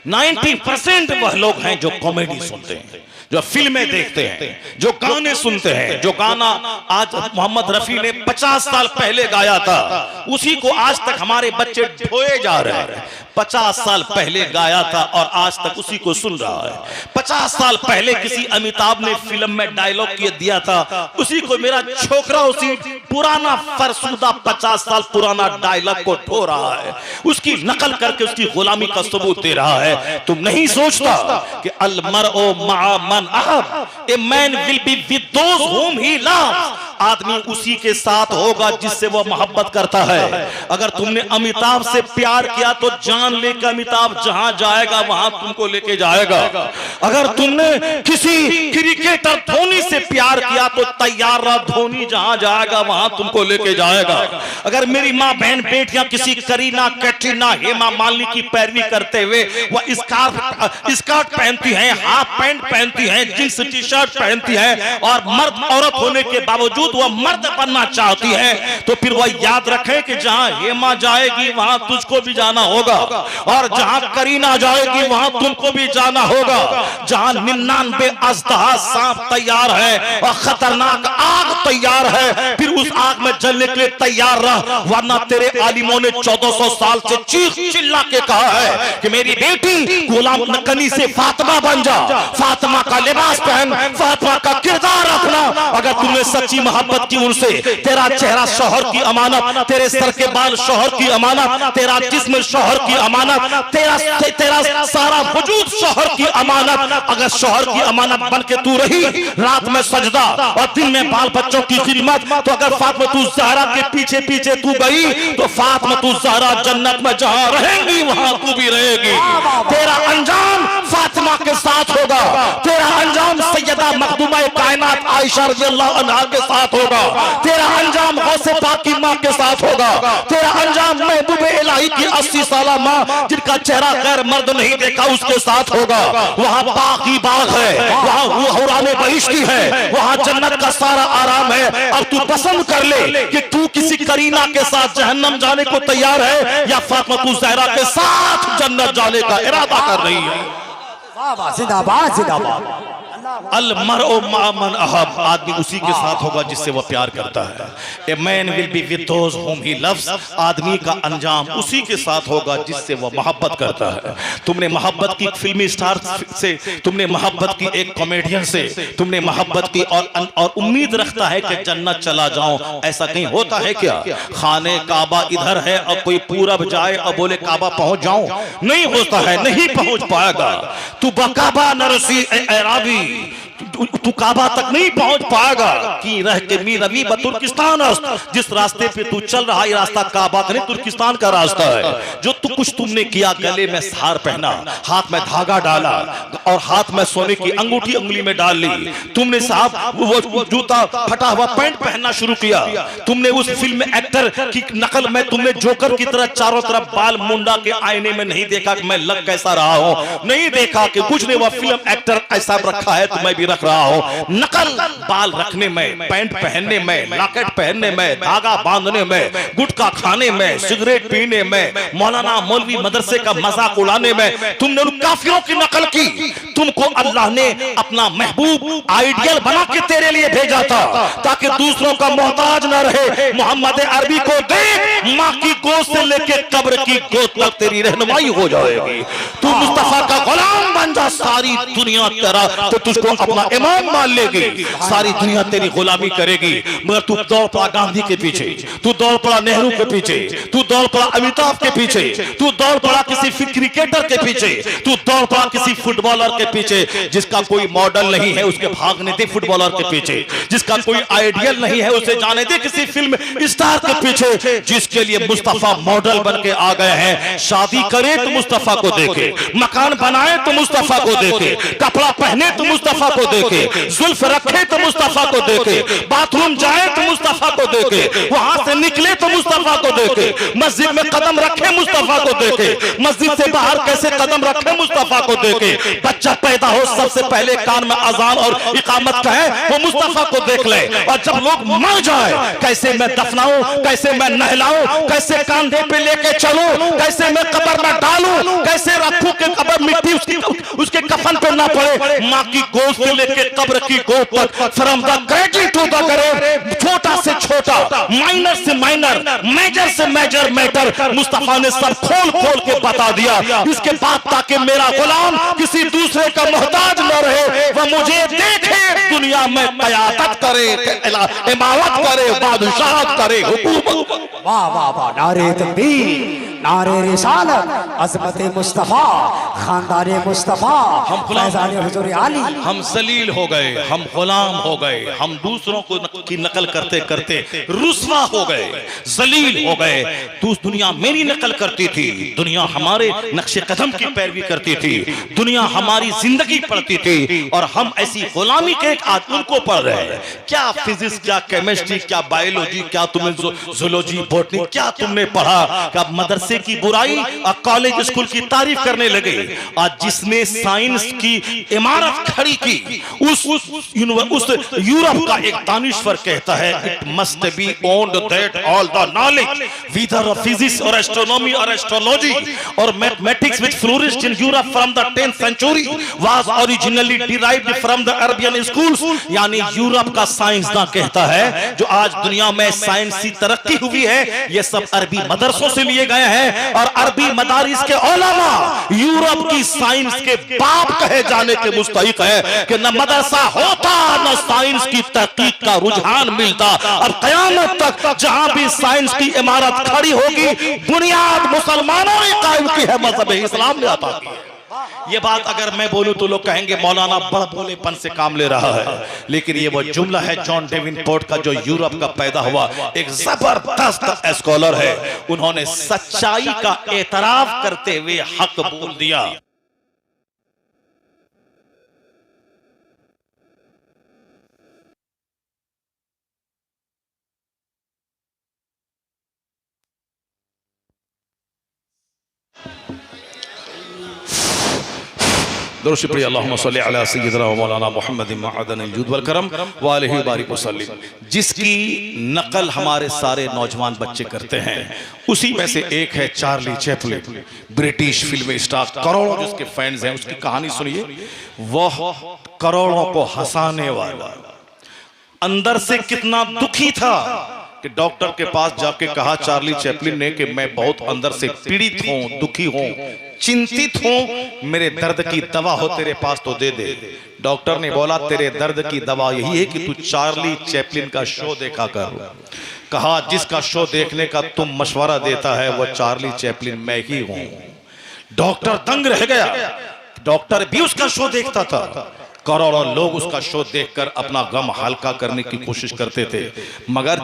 90% वह लोग हैं जो कॉमेडी सुनते हैं, जो फिल्में देखते हैं, जो गाने सुनते हैं। जो गाना आज मोहम्मद रफी ने 50 साल पहले गाया था उसी को आज तक हमारे बच्चे ढोए जा रहे हैं। 50 साल पहले गाया था और आज तक उसी को सुन रहा है। 50 साल पहले किसी अमिताभ ने फिल्म में डायलॉग दिया था उसी को मेरा छोकरा उसी पुराना फरसुदा 50 साल पुराना डायलॉग को ढो रहा है, उसकी नकल करके उसकी गुलामी का सबूत दे रहा है। तुम नहीं सोचता कि अल मरओ मअ मन अहब, a man will be with those whom he loves, आदमी उसी के साथ होगा जिससे वो मोहब्बत करता है। अगर तुमने अमिताभ से प्यार किया तो जान लेकर अमिताभ जहां जाएगा वहां तुमको लेके जाएगा। अगर तुमने किसी क्रिकेटर धोनी से प्यार किया तो तैयार रह, धोनी जहां जाएगा वहां तुमको लेके जाएगा। अगर मेरी माँ बहन बेटियां किसी करीना कैटरीना हेमा मालिनी की पैरवी करते हुए वह स्कर्ट पहनती हैं, हाफ पैंट पहनती हैं, जींस टी शर्ट पहनती हैं और मर्द औरत होने के बावजूद वह मर्द बनना चाहती है तो फिर वह याद रखें कि जहां हेमा जाएगी वहां तुझको भी जाना होगा और जहां करीना जाएगी वहां तुमको भी जाना होगा। जहां 99 अजदहा सांप तैयार है और खतरनाक आग तैयार है फिर उस आग में जलने के लिए तैयार रह, वरना तेरे आलिमों ने 1400 साल से चीख चिल्ला के कहा है कि मेरी बेटी गुलाम नकनी से फातिमा बन जा, फातिमा का लिबास पहन, फातिमा का किरदार रखना। अगर तुमने सच्ची मोहब्बत की उनसे, तेरा चेहरा शौहर की अमानत, तेरे सर के बाल शौहर की अमानत, तेरा जिस्म शौहर की अमानत, तेरा सारा वजूद शौहर की अमानत। अगर शौहर की अमानत बन के तू रही, रात में सजदा और दिन में बाल बच्चों की खिदमत, तो अगर फातिमा तू ज़हरा के पीछे पीछे तू गई तो फातिमा तू ज़हरा जन्नत में जहां रहेंगी वहां तू भी रहेगी। तेरा अंजाम फातिमा के साथ होगा, तेरा अंजाम सैयदा मखदूमा कायनात आयशा रज़ियल्लाहु अन्हा के साथ होगा, तेरा अंजाम गौसे पाक की मां के साथ होगा, तेरा अंजाम महबूब इलाही की 80 साला मां जिनका चेहरा गैर मर्द नहीं देखा उसके साथ होगा। वहां बाकी बाग है, वहां हुराने बहिश्ती है, वहां जन्नत का सारा आराम है। अब तू पसंद कर ले कि तू किसी करीना के साथ जहन्नम जाने को तैयार है या फातिमा तू ज़हरा के साथ जन्नत जाने का इरादा कर रही है। जिंदाबाद जिंदाबाद। अल मरओ मअ मन अहब, आदमी उसी के साथ होगा जिससे वह प्यार करता है। ए man will be with those whom he loves, आदमी का अंजाम उसी के साथ होगा जिससे वह मोहब्बत करता है। तुमने मोहब्बत की फिल्मी स्टार से, तुमने मोहब्बत की एक कॉमेडियन से, तुमने मोहब्बत की और उम्मीद रखता है कि जन्नत चला जाऊं। ऐसा कहीं होता है क्या? खाने काबा इधर है और कोई पूरब जाए और बोले काबा पहुंच जाऊं, नहीं होता है, नहीं पहुंच पाएगा। तू बकाबा नरसी एराबी, तू काबा तक नहीं पहुंच पाएगा कि रह के मी रवि तुर्किस्तान जिस रास्ते पे तू चल रहा है ये रास्ता काबा का नहीं तुर्किस्तान का रास्ता है। जो तू कुछ तुमने किया, गले में हार पहना, हाथ में धागा डाला और हाथ में सोने की अंगूठी उंगली में डाल ली, तुमने साहब वो जूता फटा हुआ पैंट पहनना शुरू किया, तुमने उस फिल्म में एक्टर की नकल में तुमने जोकर की तरह चारों तरफ बाल मुंडा के आईने में नहीं देखा कि मैं लग कैसा रहा हूं, नहीं देखा कि कुछ ने वो फिल्म एक्टर ऐसा रखा है तो मैं भी रख रहा हूं। नकल बाल रखने में, पैंट पहनने में, लॉकेट पहनने में, धागा बांधने में, गुटखा खाने में, सिगरेट पीने में, मौलाना मौलवी मदरसे का मजाक उड़ाने में तुमने उन काफिरों की नकल की। तुमको अल्लाह ने अपना महबूब आइडियल बना के तेरे लिए भेजा था ताकि दूसरों का मोहताज न रहे। मोहम्मद अरबी को देख, माँ की गोद से लेके कब्र की गोद तक तेरी रहनुमाई हो जाएगी। तू मुस्तफा का गुलाम बन जा, सारी दुनिया तेरा तो तुझको अपना इमाम मान लेगी, सारी दुनिया तेरी गुलामी करेगी। मगर तू दौड़ पड़ा गांधी के पीछे, तू दौड़ पड़ा नेहरू के पीछे, तू दौड़ पड़ा अमिताभ के पीछे, तू दौड़ पड़ा किसी क्रिकेटर के पीछे, तू दौड़ पड़ा किसी फुटबॉलर के पीछे जिसका कोई मॉडल नहीं है उसके भागने दे फुटबॉलर के पीछे, जिसका कोई आइडियल नहीं है उसे जाने दे किसी फिल्म स्टार के पीछे, जिसके लिए मुस्तफा मॉडल बन के आ गए हैं। शादी करे तो मुस्तफा को देखे, मकान बनाए तो मुस्तफा को देखे, कपड़ा पहने तो मुस्तफा को देखे, जुल्फ रखे तो मुस्तफा को देखे, बाथरूम जाए तो मुस्तफा को देखे, वहां से निकले तो मुस्तफा को देखे, मस्जिद में कदम रखे मुस्तफा को देखे, मस्जिद से बाहर कैसे कदम रखे मुस्तफा को देखे, बच्चा पैदा हो सबसे पहले कान में अजान और इकामत कहे वो मुस्तफा को देख ले, और जब लोग मर जाए कैसे मैं दफनाऊं, कैसे मैं नहलाऊं, कैसे कंधे पे लेके चलूं, कैसे मैं कब्र में डालूं, कैसे रखूं कि कब्र मिट्टी उसके कफन पे ना पड़े। माँ की गोद से लेके कब्र की गोद तक, from the great to the great, छोटा से छोटा, माइनर से माइनर, मेजर से मेजर मैटर मुस्तफा ने सब खोल खोल के बता दिया। इसके बाद ताकि मेरा गुलाम किसी दूसरे का मोहताज न रहे, वह मुझे देखे, दुनिया में क़यादत करे, इमारत करे, बादशाहत करे, हुकूमत। वाह वाह वाह, नारे तकबीर, नारे रिसालत, अज़मत मुस्तफा, खानदान मुस्तफा, हम फैज़ान हुज़ूर आली। हम जलील हो गए, हम गुलाम हो गए, हम दूसरों को की नकल करते करते रुस्वा हो गए, जलील हो गए। तू दुनिया मेरी नकल करती थी, दुनिया हमारे नक्शे कदम की पैरवी करती थी, दुनिया हमारी जिंदगी पढ़ती थी, और हम ऐसी गुलामी के एक आज उनको पढ़ रहे हैं। क्या फिजिक्स, क्या केमिस्ट्री, क्या बायोलॉजी, क्या तुमने जूलॉजी, बॉटनी क्या तुमने पढ़ा? क्या मदरसे की बुराई और कॉलेज स्कूल की तारीफ करने लगे? आज जिसने साइंस की इमारत खड़ी की उस यूरोप का एक दानिश्वर कहता है, it must be owned that all the knowledge whether of physics और एस्ट्रोनॉमी और एस्ट्रोलॉजी और mathematics which flourished in Europe from the 10th century was originally derived from the Arabian schools। यानी यूरोप का साइंसदान कहता है जो आज दुनिया में साइंसी तरक्की हुई है ये सब अरबी मदरसों से लिए गए हैं, और अरबी मदारिस के उलमा यूरोप की साइंस के बाप कहे जाने के मुस्तहिक है कि न मदरसा होता न साइंस की तहकीक का रुझान मिलता। अब कयामत तक जहां भी साइंस की इमारत खड़ी होगी बुनियाद मुसलमानों ने कायम की है, मजहब इस्लाम ने अता की है। ये बात अगर मैं बोलूं तो लोग कहेंगे मौलाना बड़ा भोलेपन से काम ले रहा है, लेकिन ये वो जुमला है जॉन डेविनपोर्ट का जो यूरोप का पैदा हुआ एक जबरदस्त स्कॉलर है। उन्होंने सच्चाई का एतराफ करते हुए हक बोल दिया। दुरूद शुक्रिया अल्लाहुम्मा सल्ली अला सय्यिदिना व मौलाना मुहम्मद मअदन अल-जुद वल करम व आलिहि बारिक वसल्लम, जिसकी नकल हमारे सारे नौजवान बच्चे करते हैं। उसी में से एक है Charlie Chaplin, British film star, करोड़ों जिसके फैंस हैं। उसकी कहानी सुनिए, वह करोड़ों को हंसाने वाला अंदर से कितना दुखी था कि डॉक्टर के पास जाके कहा चार्ली चैपलिन ने कि मैं बहुत अंदर से पीड़ित हूं, दुखी हूं, चिंतित हूं, मेरे दर्द की दवा हो तेरे पास तो दे दे। डॉक्टर ने बोला तेरे दर्द की दवा यही है कि तू चार्ली चैपलिन का शो देखा कर। कहा जिसका शो देखने का तुम मशवरा देता है वो चार्ली चैपलिन मैं ही हूं। डॉक्टर दंग रह गया, डॉक्टर भी उसका शो देखता था। करोड़ों लोग उसका शो देखकर अपना गम हल्का करने की कोशिश करते थे, मगर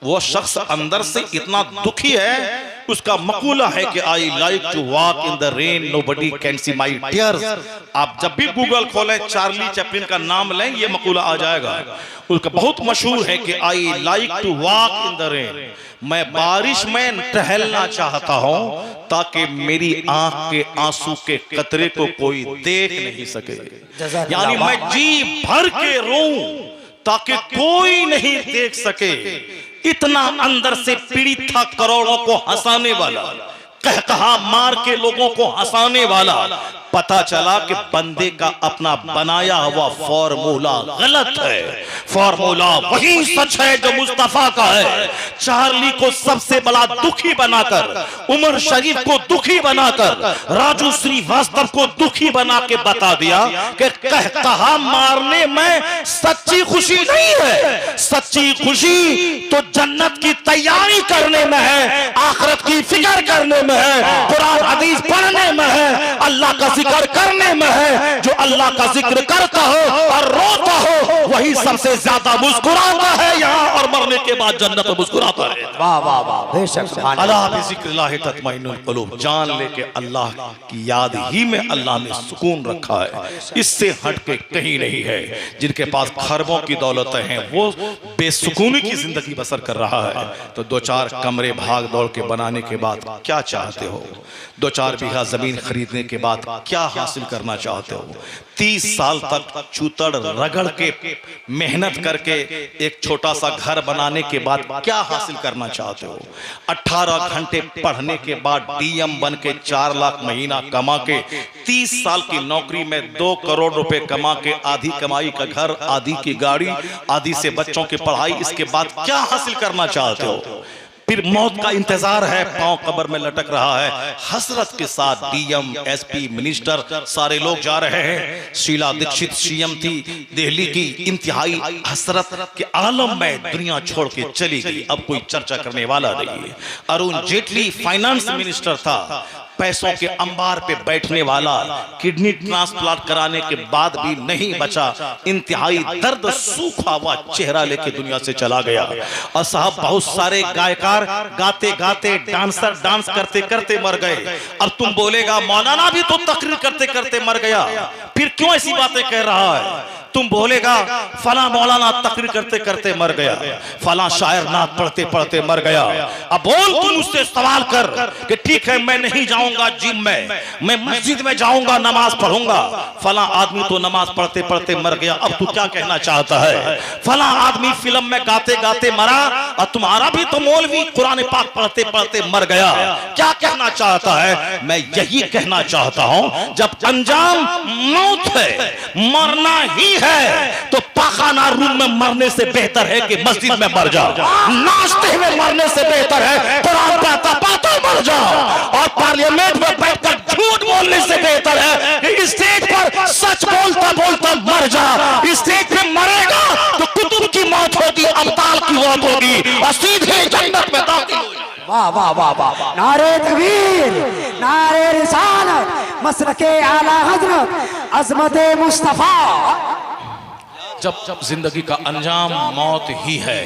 वो शख्स अंदर से इतना दुखी है, उसका मकूला है कि I like to walk in the rain, nobody can see my tears. आप जब भी गूगल खोलें, चार्ली चैपलिन का नाम लें, ये मकूला आ जाएगा। उसका बहुत मशहूर है कि I like to walk in the rain, मैं बारिश में टहलना चाहता हूं ताकि मेरी आंख के आंसू के कतरे को कोई देख नहीं सके। यानी मैं जी भर के रोऊं ताकि कोई नहीं देख सके। इतना अंदर से पीड़ित था, करोड़ों को हंसाने वाला, कहकहा मार के लोगों को हंसाने वाला। पता चला कि बंदे का अपना बनाया हुआ फॉर्मूला गलत है। फॉर्मूला वही सच है जो मुस्तफा का है। चार्ली को सबसे बड़ा दुखी बनाकर, उमर शरीफ को दुखी बनाकर, राजू श्रीवास्तव को दुखी बना के बता दिया कि कहकहा मारने में सच्ची खुशी नहीं है। सच्ची खुशी तो जन्नत की तैयारी करने में है, आखिरत की फिक्र करने में है, कुरान हदीस पढ़ने में है, अल्लाह का जिक्र करने में है। जो अल्लाह का जिक्र करता हो और रोता हो वही सबसे ज्यादा मुस्कुराता है यहाँ, और मरने के बाद जन्नत में मुस्कुराता है। वाह वाह वाह, बेशक सुभान अल्लाह बिज़िक्रिल्लाह तत्मइन्नुल क़ुलूब। जान लेके अल्लाह की याद ही में अल्लाह ने सुकून रखा है, इससे हट के कहीं नहीं है। जिनके पास खरबों की दौलतें हैं वो बेसुकूनी की जिंदगी बसर कर रहा है, तो दो चार कमरे भाग दौड़ के बनाने के बाद क्या चाहते हो? 2-4 बीघा जमीन खरीदने के बाद क्या हासिल करना चाहते हो? 30 साल तक चूतड़ रगड़ के मेहनत करके एक छोटा सा घर बनाने के बाद क्या हासिल करना चाहते हो? 18 घंटे पढ़ने के बाद डीएम बन के 4 लाख महीना कमा के 30 साल की नौकरी में 2 करोड़ रुपए कमा के आधी कमाई का घर, आधी की गाड़ी, आधी से बच्चों की पढ़ाई, इसके बाद क्या हासिल करना चाहते हो? फिर मौत का इंतजार है, पांव कब्र में लटक रहा है। हसरत के साथ डीएम, एसपी, मिनिस्टर सारे लोग जा रहे हैं। शीला दीक्षित सीएम थी दिल्ली की, इंतहाई हसरत के आलम में दुनिया छोड़ के चली गई, अब कोई चर्चा करने वाला नहीं है। अरुण जेटली फाइनेंस मिनिस्टर था, पैसों के अंबार पे बैठने वाला, किडनी ट्रांसप्लांट कराने के बाद भी नहीं बचा, इंतहाई दर्द सूखा हुआ चेहरा लेके दुनिया से चला गया। और साहब बहुत सारे गायकार गाते गाते, डांसर डांस करते करते मर गए। अब तुम बोलेगा मौलाना भी तो तकरीर करते करते मर गया, फिर क्यों ऐसी बातें कह रहा है? तुम बोलेगा फला मौलाना तकरीर करते करते मर गया, फला शायर नात पढ़ते पढ़ते मर गया। अब बोल, तुम मुझसे सवाल कर कि ठीक है मैं नहीं जाऊंगा जिम में, मैं मस्जिद में जाऊंगा, नमाज पढ़ूंगा। फला आदमी तो नमाज पढ़ते पढ़ते मर गया, अब तू क्या कहना चाहता है? फला आदमी फिल्म में गाते गाते मरा, और तुम्हारा भी तो मौलवी कुरान पाक पढ़ते पढ़ते मर गया, क्या कहना चाहता है? मैं यही कहना चाहता हूं, जब अंजाम मौत है, मरना ही है, तो पाखाना रूम में मरने से बेहतर है कि मस्जिद में मर जाओ। नाचते हुए मरने से बेहतर है कुरान पढ़ता पढ़ता मर जाओ। और पार्लियामेंट में बैठकर झूठ बोलने से बेहतर है कि स्टेज पर सच बोलता बोलता मर जाओ। स्टेज पे मरेगा तो कुतुब की मौत होगी, अब्ताल की मौत होगी, और सीधे जन्नत में दाखिल हो। वाह वाह वाह वाह, नारे तकबीर, नारे रिसालत, मसलके आला हजरत, अज़मते मुस्तफा। जब जिंदगी का अंजाम मौत ही है,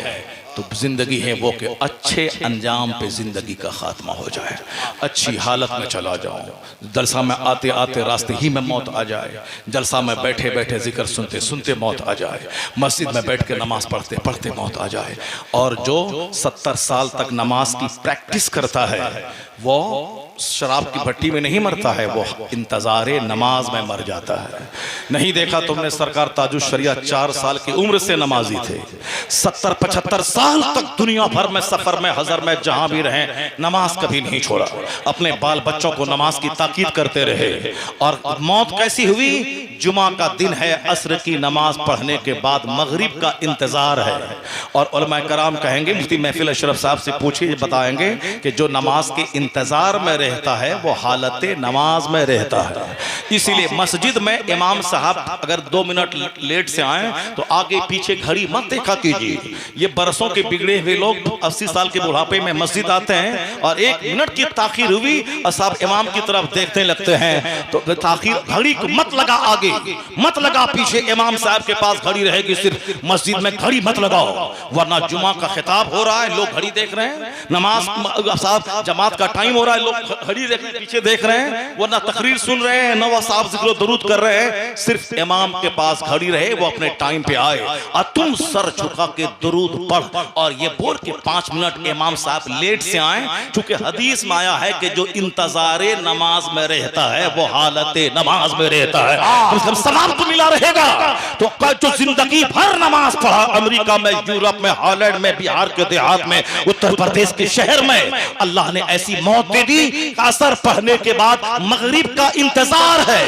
तो जिंदगी है वो कि अच्छे अंजाम पे जिंदगी का खात्मा हो जाए, अच्छी हालत में चला जाऊं। जलसा में आते आते रास्ते ही में मौत आ जाए, जलसा में बैठे बैठे जिक्र सुनते सुनते मौत आ जाए, मस्जिद में बैठ के नमाज पढ़ते पढ़ते मौत आ जाए। और जो 70 साल तक नमाज की प्रैक्टिस करता है वो शराब की भट्टी में नहीं मरता है, वो इंतजारे नमाज में मर जाता है। नहीं देखा तुमने सरकार ताजुश शरिया 4 साल की उम्र से नमाजी थे, 70-75 साल तक दुनिया भर में सफर में हजर में जहां भी रहे नमाज कभी नहीं छोड़ा, अपने बाल बच्चों को नमाज की ताकीद करते रहे। और मौत कैसी हुई? जुमा का दिन है, असर की नमाज पढ़ने के बाद मगरिब का इंतजार है। और उलमा कराम कहेंगे, मुफ्ती महफिल अशरफ साहब से पूछिए, बताएंगे कि जो नमाज के इंतजार में रहे रहता है वो हालत नमाज में रहता है। इसीलिए मस्जिद में इमाम साहब अगर 2 मिनट लेट से आए तो आगे पीछे घड़ी मत देखा कीजिए। ये बरसों के बिगड़े हुए लोग 80 साल के बुढ़ापे में मस्जिद आते हैं और 1 मिनट की ताखीर हुई और साहब इमाम की तरफ देखने लगते हैं तो ताखीर घड़ी को मत लगा आगे, मत लगा पीछे, इमाम साहब के पास घड़ी रहेगी, सिर्फ मस्जिद में घड़ी मत लगाओ, वरना जुमा का खिताब हो रहा है, लोग घड़ी देख रहे हैं, नमाज साहब जमात का टाइम हो रहा है, लोग घड़ी पीछे देख रहे हैं, वरना तकरीर सुन रहे हैं, नवा साहब जिक्र दरूद कर रहे हैं, सिर्फ इमाम के पास घड़ी रहे, वो अपने टाइम पे आए और तुम सर झुका के दरूद पढ़ और ये बोल के 5 मिनट इमाम साहब लेट से आए। चूंकि हदीस में आया है कि जो इंतजारे नमाज में रहता है वो हालत नमाज में रहता है, तो सवाब तो मिला रहेगा। तो जो जिंदगी भर नमाज पढ़ा, अमेरिका में, यूरोप में, हॉलैंड में, बिहार के देहात में, उत्तर प्रदेश के शहर में, अल्लाह ने ऐसी मौत दे दी, असर पढ़ने के बाद मगरिब का इंतजार है।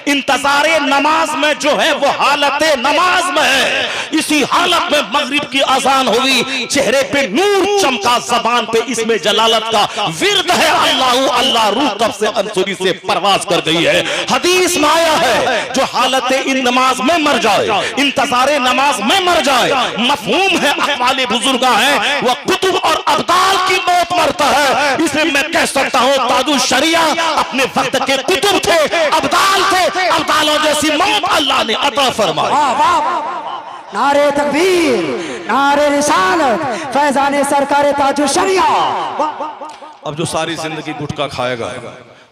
इंतजारे नमाज में जो है वो हालत नमाज में है। इसी हालत में मगरिब की अजान हुई, चेहरे पे नूर चमका, जबान पे इसमें जलालत का विर्द है, अल्लाह अल्लाह, रूह कब से अंसुरी से परवाज कर गई है। हदीस में आया है जो हालत इन नमाज में मर जाए, इंतजारे नमाज में मर जाए, मफहूम है अक़वाले बुजुर्ग है वह कुतुब और अब्दाल की मौत मरता है। इसलिए मैं कह सकता हूँ ताजुल शरिया अपने वक्त के कुतुब थे, अब्दाल थे, अब्दालों जैसी मौत अल्लाह ने अता फरमाई। नारे तकबीर, नारे रिसालत, फैजाने सरकार ताजुल शरिया। अब जो सारी जिंदगी गुटखा खाएगा,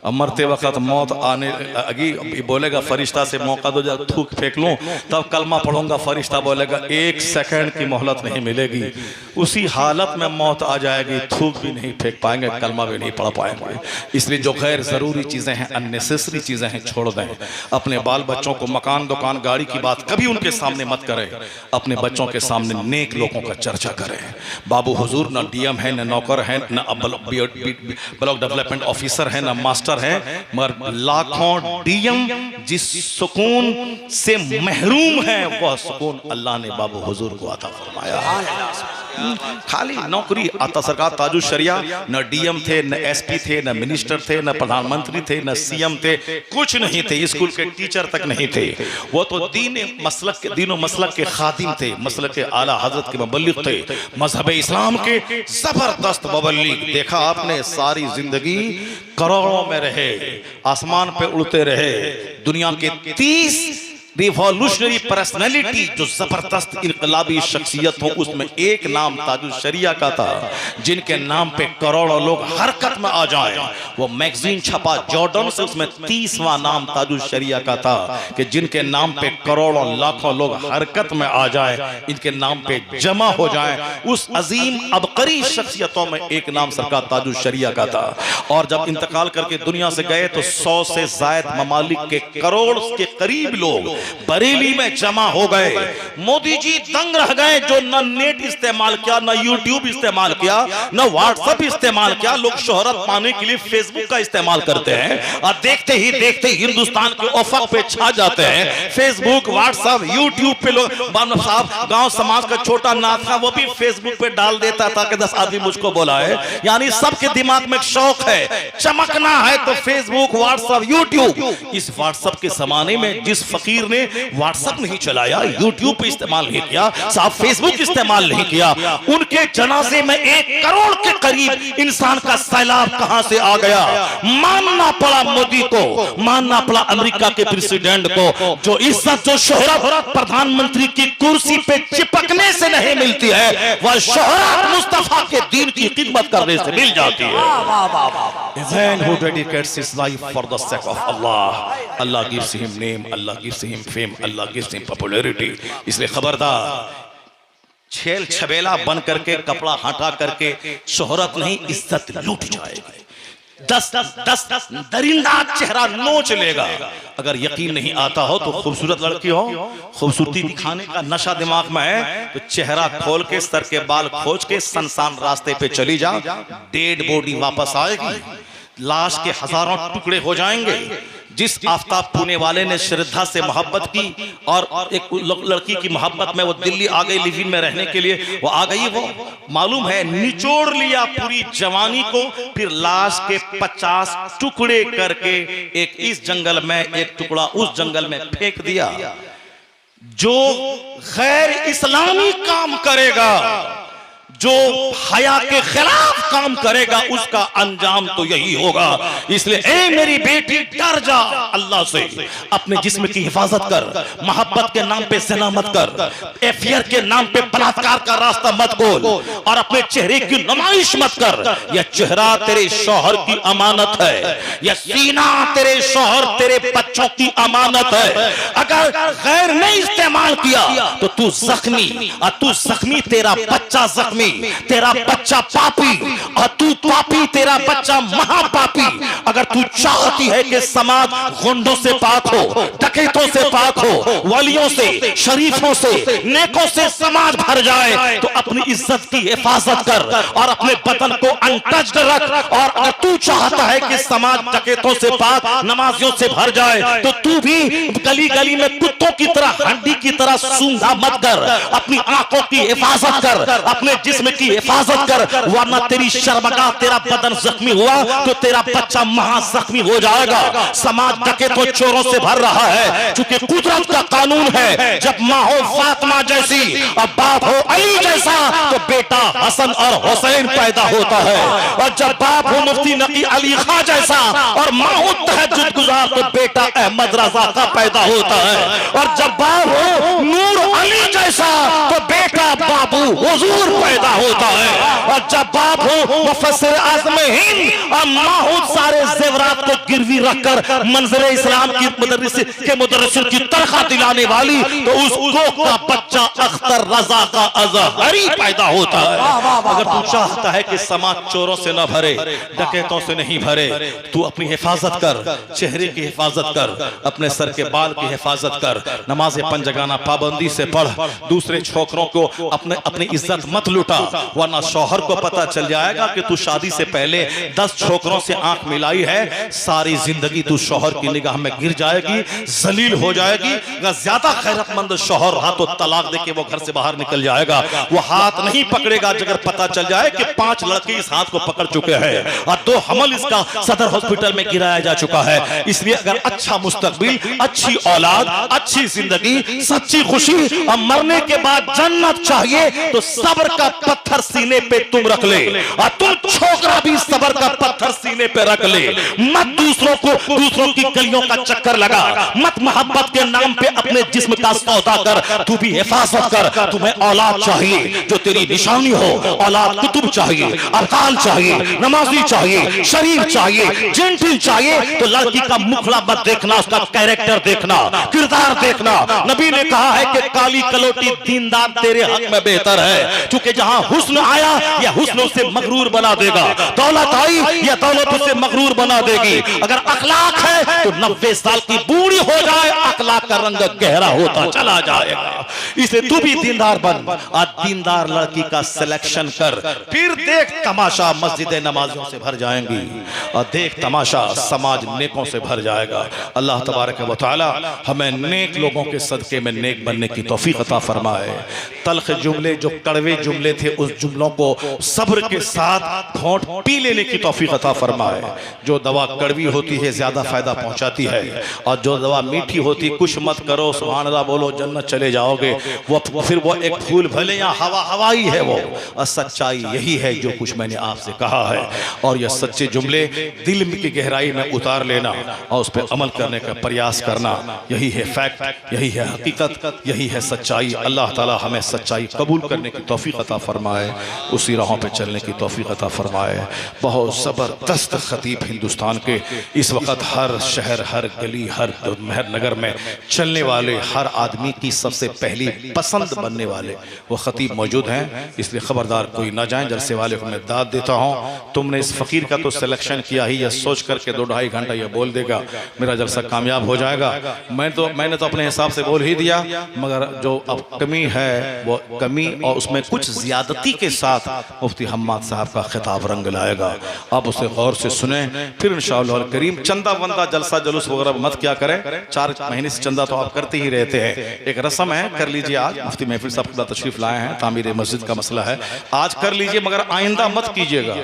अब मरते वक्त मौत आने लगी, बोलेगा फरिश्ता से मौका दो, जब थूक फेंक लूं तब कलमा पढ़ूंगा, फरिश्ता बोलेगा 1 सेकंड की मोहलत नहीं मिलेगी। उसी हालत में मौत आ जाएगी, थूक भी नहीं फेंक पाएंगे, कलमा भी नहीं पढ़ पाएंगे। इसलिए जो गैर ज़रूरी चीज़ें हैं, अननेसेसरी चीज़ें हैं, छोड़ दें। अपने बाल बच्चों को मकान दुकान गाड़ी की बात कभी उनके सामने मत करें, अपने बच्चों के सामने नेक लोगों का चर्चा करें। बाबू हुजूर न डीएम है, न नौकर है, न ब्लॉक डेवलपमेंट ऑफिसर है, न मास्टर है, मगर लाखों डीएम जिस सुकून से महरूम है वह सुकून अल्लाह ने बाबू हुजूर को अता फरमाया। खाली नौकरी आता सरकार ताजुल शरिया, न डीएम थे, न एसपी थे, न मिनिस्टर थे, न प्रधानमंत्री थे, न सीएम थे, कुछ नहीं थे, स्कूल के टीचर तक नहीं थे। वो तो दीनों मसलक के खादिम थे, मसलक के आला हजरत के मुबल्लिग थे, मजहब इस्लाम के जबरदस्त मुबल्लिग। देखा आपने, सारी जिंदगी करोड़ों में रहे, आसमान पे उड़ते रहे, दुनिया के 30 रिवॉल्यूशनरी पर्सनैलिटी जो जबरदस्त इनकलाबी शख्सियत हो, उसमें एक नाम ताजुल शरिया का था, जिनके नाम पे करोड़ों लोग हरकत में आ जाए। वो मैगजीन छपा जॉर्डन से, उसमें 30वां नाम ताजुल शरिया का था कि जिनके नाम पे करोड़ों लाखों लोग हरकत में आ जाए, इनके नाम पे जमा हो जाए। उस अजीम अबकरी शख्सियतों में एक नाम सरकार ताजुल शरिया का था। और जब इंतकाल करके दुनिया से गए तो 100 से ज्यादा ममालिक के करोड़ के करीब लोग बरेली में जमा हो गए। मोदी जी दंग रह गए, जो न नेट इस्तेमाल किया, न यूट्यूब इस्तेमाल किया, न व्हाट्सएप इस्तेमाल किया। लोग शोहरत पाने के लिए फेसबुक का इस्तेमाल करते हैं और देखते ही देखते हिंदुस्तान के उफक पे छा जाते हैं। फेसबुक, व्हाट्सएप, यूट्यूब पे लोग, साहब गांव समाज का छोटा नाथ था, वो भी फेसबुक पे डाल देता था कि 10 आदमी मुझको बोला है। यानी सबके दिमाग में एक शौक है, चमकना है तो फेसबुक, व्हाट्सएप, यूट्यूब। इस व्हाट्सएप के जमाने में जिस फकीर ने व्हाट्सएप नहीं चलाया, यूट्यूब पे इस्तेमाल नहीं किया, साहब फेसबुक इस्तेमाल नहीं किया, उनके जनाजे में 1 करोड़ के करीब इंसान का सैलाब कहां से आ गया। मानना पड़ा मोदी को, मानना पड़ा अमेरिका के प्रेसिडेंट को, जो इज्जत, जो शोहरत प्रधानमंत्री की कुर्सी पे चिपकने से नहीं मिलती है, वह शोहरत मुस्तफा के दीन की खिदमत करने से मिल जाती है। Man who dedicates his life for the sake of Allah, Allah gives him name, Allah gives him fame, Allah gives him popularity. इसलिए खबरदार, छेल छबेला बन करके, कपड़ा हटा करके शोहरत नहीं, इज्जत लूट जाएगी। 10 दरिंदा चेहरा नोच लेगा। अगर यकीन नहीं आता हो तो खूबसूरत लड़की हो, खूबसूरती दिखाने का नशा दिमाग में है तो चेहरा खोल के, सर के बाल खोज के सनसान रास्ते पे चली जा, डेड बॉडी वापस आएगी, लाश के हजारों टुकड़े हो जाएंगे। जिस आफ्ताब पुणे वाले ने श्रद्धा से मोहब्बत की और एक लड़की की मोहब्बत में वो दिल्ली आ गई लिव इन में रहने के लिए, वो आ गई, वो मालूम है निचोड़ लिया पूरी जवानी को, फिर लाश के 50 टुकड़े करके एक इस जंगल में एक टुकड़ा उस जंगल में फेंक दिया। जो गैर इस्लामी काम करेगा, जो हया के खिलाफ काम करेगा, उसका अंजाम तो यही होगा। इसलिए ए मेरी बेटी डर जा अल्लाह से, अपने जिस्म की हिफाजत कर, मोहब्बत के नाम पे ज़िना मत कर, एफियर के नाम पे बलात्कार का रास्ता मत खोल और अपने चेहरे की नुमाइश मत कर। यह चेहरा तेरे शौहर की अमानत है, यह सीना तेरे शौहर तेरे बच्चों की अमानत है। अगर गैर ने इस्तेमाल किया तो तू जख्मी, और तू जख्मी तेरा बच्चा जख्मी, तेरा बच्चा पापी, और तू पापी तेरा बच्चा महापापी। अगर तू चाहती है कि समाज गुंडों से पाक हो, डकैतों से पाक हो, वलियों से, शरीफों से, नेकों से समाज भर जाए, तो अपनी इज्जत की हिफाजत कर और अपने बदन को अनटच्ड रख। और अगर तू चाहता है कि समाज डकैतों से पाक, नमाजियों से भर जाए, तो तू भी गली गली में कुत्तों की तरह, हड्डी की तरह सूंघा मत कर। अपनी आंखों की हिफाजत कर, अपने जिस्म की हिफाजत कर, वरना तेरी शर्मगाह, तेरा बदन जख्मी हुआ तो तेरा बच्चा महा जख्मी हो जाएगा। समाज डकैतों चोरों से भर रहा है, चूंकि कुदरत का कानून है, जब माँ हो फातिमा जैसी और बाप हो अली जैसा, तो बेटा हसन और हुसैन पैदा होता है। और जब बाप हो मुफ्ती नकी अली खां जैसा और माँ हो तहज्जुद गुजार, तो बेटा अहमद रजा का पैदा होता है। और जब बाप हो नूर अली जैसा, तो बेटा बाबू हुजूर पैदा होता है। और जब बाप हो मुफस्सिर आज़म हिंद और माँ हो सारे ज़ेवरात को गिरवी रखकर मंज़र इस्लाम की मुदर्रिसिन की तनख्वाह दिलाने वाली, तो उसको का बच्चा अख्तर रजा का अज़हरी पैदा होता है। अगर तू चाहता है कि समाज चोरों से न भरे, डकैतों से नहीं भरे, तू अपनी हिफाजत कर, चेहरे की हिफाजत कर, अपने सर के बाल की हिफाजत कर, नमाज पंजगाना पाबंदी से पढ़, दूसरे छोकरों को अपनी इज्जत मत लुटा, वरना शौहर को पता चल जाएगा कि तू शादी से पहले 10 छोकरों से आंख मिलाई है। सारी जिंदगी तू शौहर की निगाह में गिर जाएगी, जलील हो जाएगी। अगर ज्यादा खैरतमंद शौहर रहा तो तलाक देके वो घर से बाहर निकल जाएगा। वो हाथ नहीं पकड़ेगा अगर पता चल जाए कि 5 लड़के इस हाथ को पकड़ चुके हैं और 2 हमल इसका सदर हॉस्पिटल में गिराया जा चुका है। इसलिए अगर अच्छा मुस्तकबिल, अच्छी औलाद, अच्छी जिंदगी, सच्ची खुशी और मरने के बाद जन्नत चाहिए, तो सब्र का पत्थर सीने पे तुम रख ले, और तुम छोकरा भी सब्र का पत्थर सीने पे रख ले। मत दूसरों की गलियों का चक्कर लगा, मत मोहब्बत के नाम पे अपने जिस्म का सौदा कर, तू भी हिफाजत कर। तुम्हें औलाद चाहिए जो तेरी निशानी हो, औलाद कुतुब चाहिए, अब्दाल चाहिए, नमाजी चाहिए, शरीफ चाहिए, जेंटल चाहिए। तो लड़की का मुखड़ा मत देखना, उसका कैरेक्टर देखना, किरदार देखना। नबी ने कहा है कि काली कलोटी दीनदार तेरे हक में बेहतर है, क्योंकि जहां हुस्न आया या हुस्न उसे मगरूर बना देगा, दौलत आई या दौलत उसे मगरूर बना देगी। अगर अखलाक है तो 90 साल की बूढ़ी हो जाए, अखलाक का रंग गहरा होता चला जाएगा। इसलिए तू भी दीनदार बन और दीनदार लड़की का सिलेक्शन कर, फिर देख तमाशा मस्जिद नमाजियों से भर जाएंगी और देख तमाशा समाज नेकों से भर जाएगा। अल्लाह तबारक व तआला हमें नेक लोगों के सदके में नेक बनने की तौफीक अता फरमाए। तल्ख जुमले जो कड़वे जुमले थे, उस जुमलों को सब्र के साथ घोंट पी लेने की तौफीक अता फरमाए। जो दवा कड़वी होती है ज्यादा फायदा पहुंचाती है, और जो दवा मीठी होती, कुछ मत करो सुभान अल्लाह बोलो जन्नत चले जाओगे, वो एक फूल भले या हवाई है वो। और सच्चाई यही है जो कुछ मैंने आपसे कहा है, और यह सच्चे जुमले दिल की गहराई में उतार लेना और उस पर अमल करने का प्रयास करना, यही है फैक्ट, यही है हकीकत, यही है सच्चाई। अल्लाह ताला हमें सच्चाई कबूल करने की तौफीक अता फरमाए, उसी राहों पे चलने की तौफीक अता फरमाए। बहुत ज़बरदस्त खतीब हिंदुस्तान के इस वक्त हर शहर, हर गली, हर नगर में चलने वाले, हर आदमी की सबसे पहली पसंद बनने वाले वो खतीब मौजूद हैं। इसलिए खबरदार कोई ना जाए। जलसे वाले को मैं दाद देता हूँ, तुमने इस फ़कीर का तो सिलेक्शन किया ही, यह सोच करके 2-2.5 घंटा यह बोल देगा मेरा जलसा कामयाब हो जाएगा। मैंने तो अपने हिसाब से बोल ही दिया, मगर जो अब कमी है वो कमी और उसमें कुछ ज्यादती के साथ मुफ्ती हम्माद साहब का खिताब रंग लाएगा। आप उसे गौर से सुने, फिर इंशाअल्लाह करीम चंदा वंदा जलसा जुलूस वगैरह मत क्या करें। 4 महीने से चंदा तो आप करते ही रहते हैं, एक रस्म है, कर लीजिए। आज मुफ्ती महफिल साहब खुदा तशरीफ लाए हैं, तामीर मस्जिद का मसला है, आज कर लीजिए, मगर आइंदा मत कीजिएगा।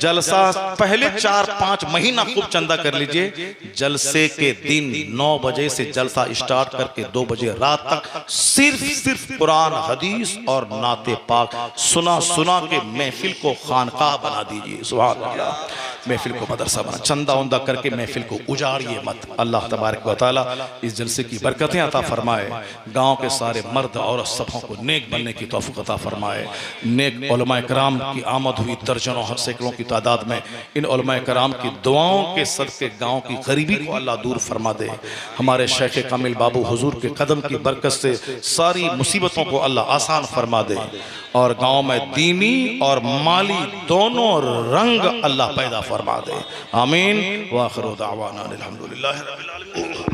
जलसा पहले 4-5 महीना खूब चंदा कर लीजिए। जलसे के दिन 9 बजे से जलसा स्टार्ट करके 2 बजे रात तक सिर्फ कुरान हदीस और नाते पाक सुना के महफिल को खानकाह बना दीजिए। सुभान अल्लाह, महफिल को मदरसा बना, चंदा उंदा करके महफिल को उजाड़िए मत। अल्लाह तबारक व तआला इस जलसे की बरकतें अता फरमाए, गांव के सारे मर्द औरत सबों को नेक बनने की तौफीक अता फरमाए। नेक उलमाए कराम की आमद हुई दर्जनों सैकड़ों की तादाद में। इन उलमाए कराम की दुआओं के सदके गांव की गरीबी को अल्लाह दूर फरमा दे। हमारे शेख कामिल बाबू हुजूर के कदम की बरकत से सारी मुसीबतों को अल्लाह आसान फरमा दे और गांव में दीनी और माली दोनों रंग अल्लाह पैदा फरमा दे। आमीन। व आखिरु दावाना अल्हम्दुलिल्लाहि रब्बिल आलमीन।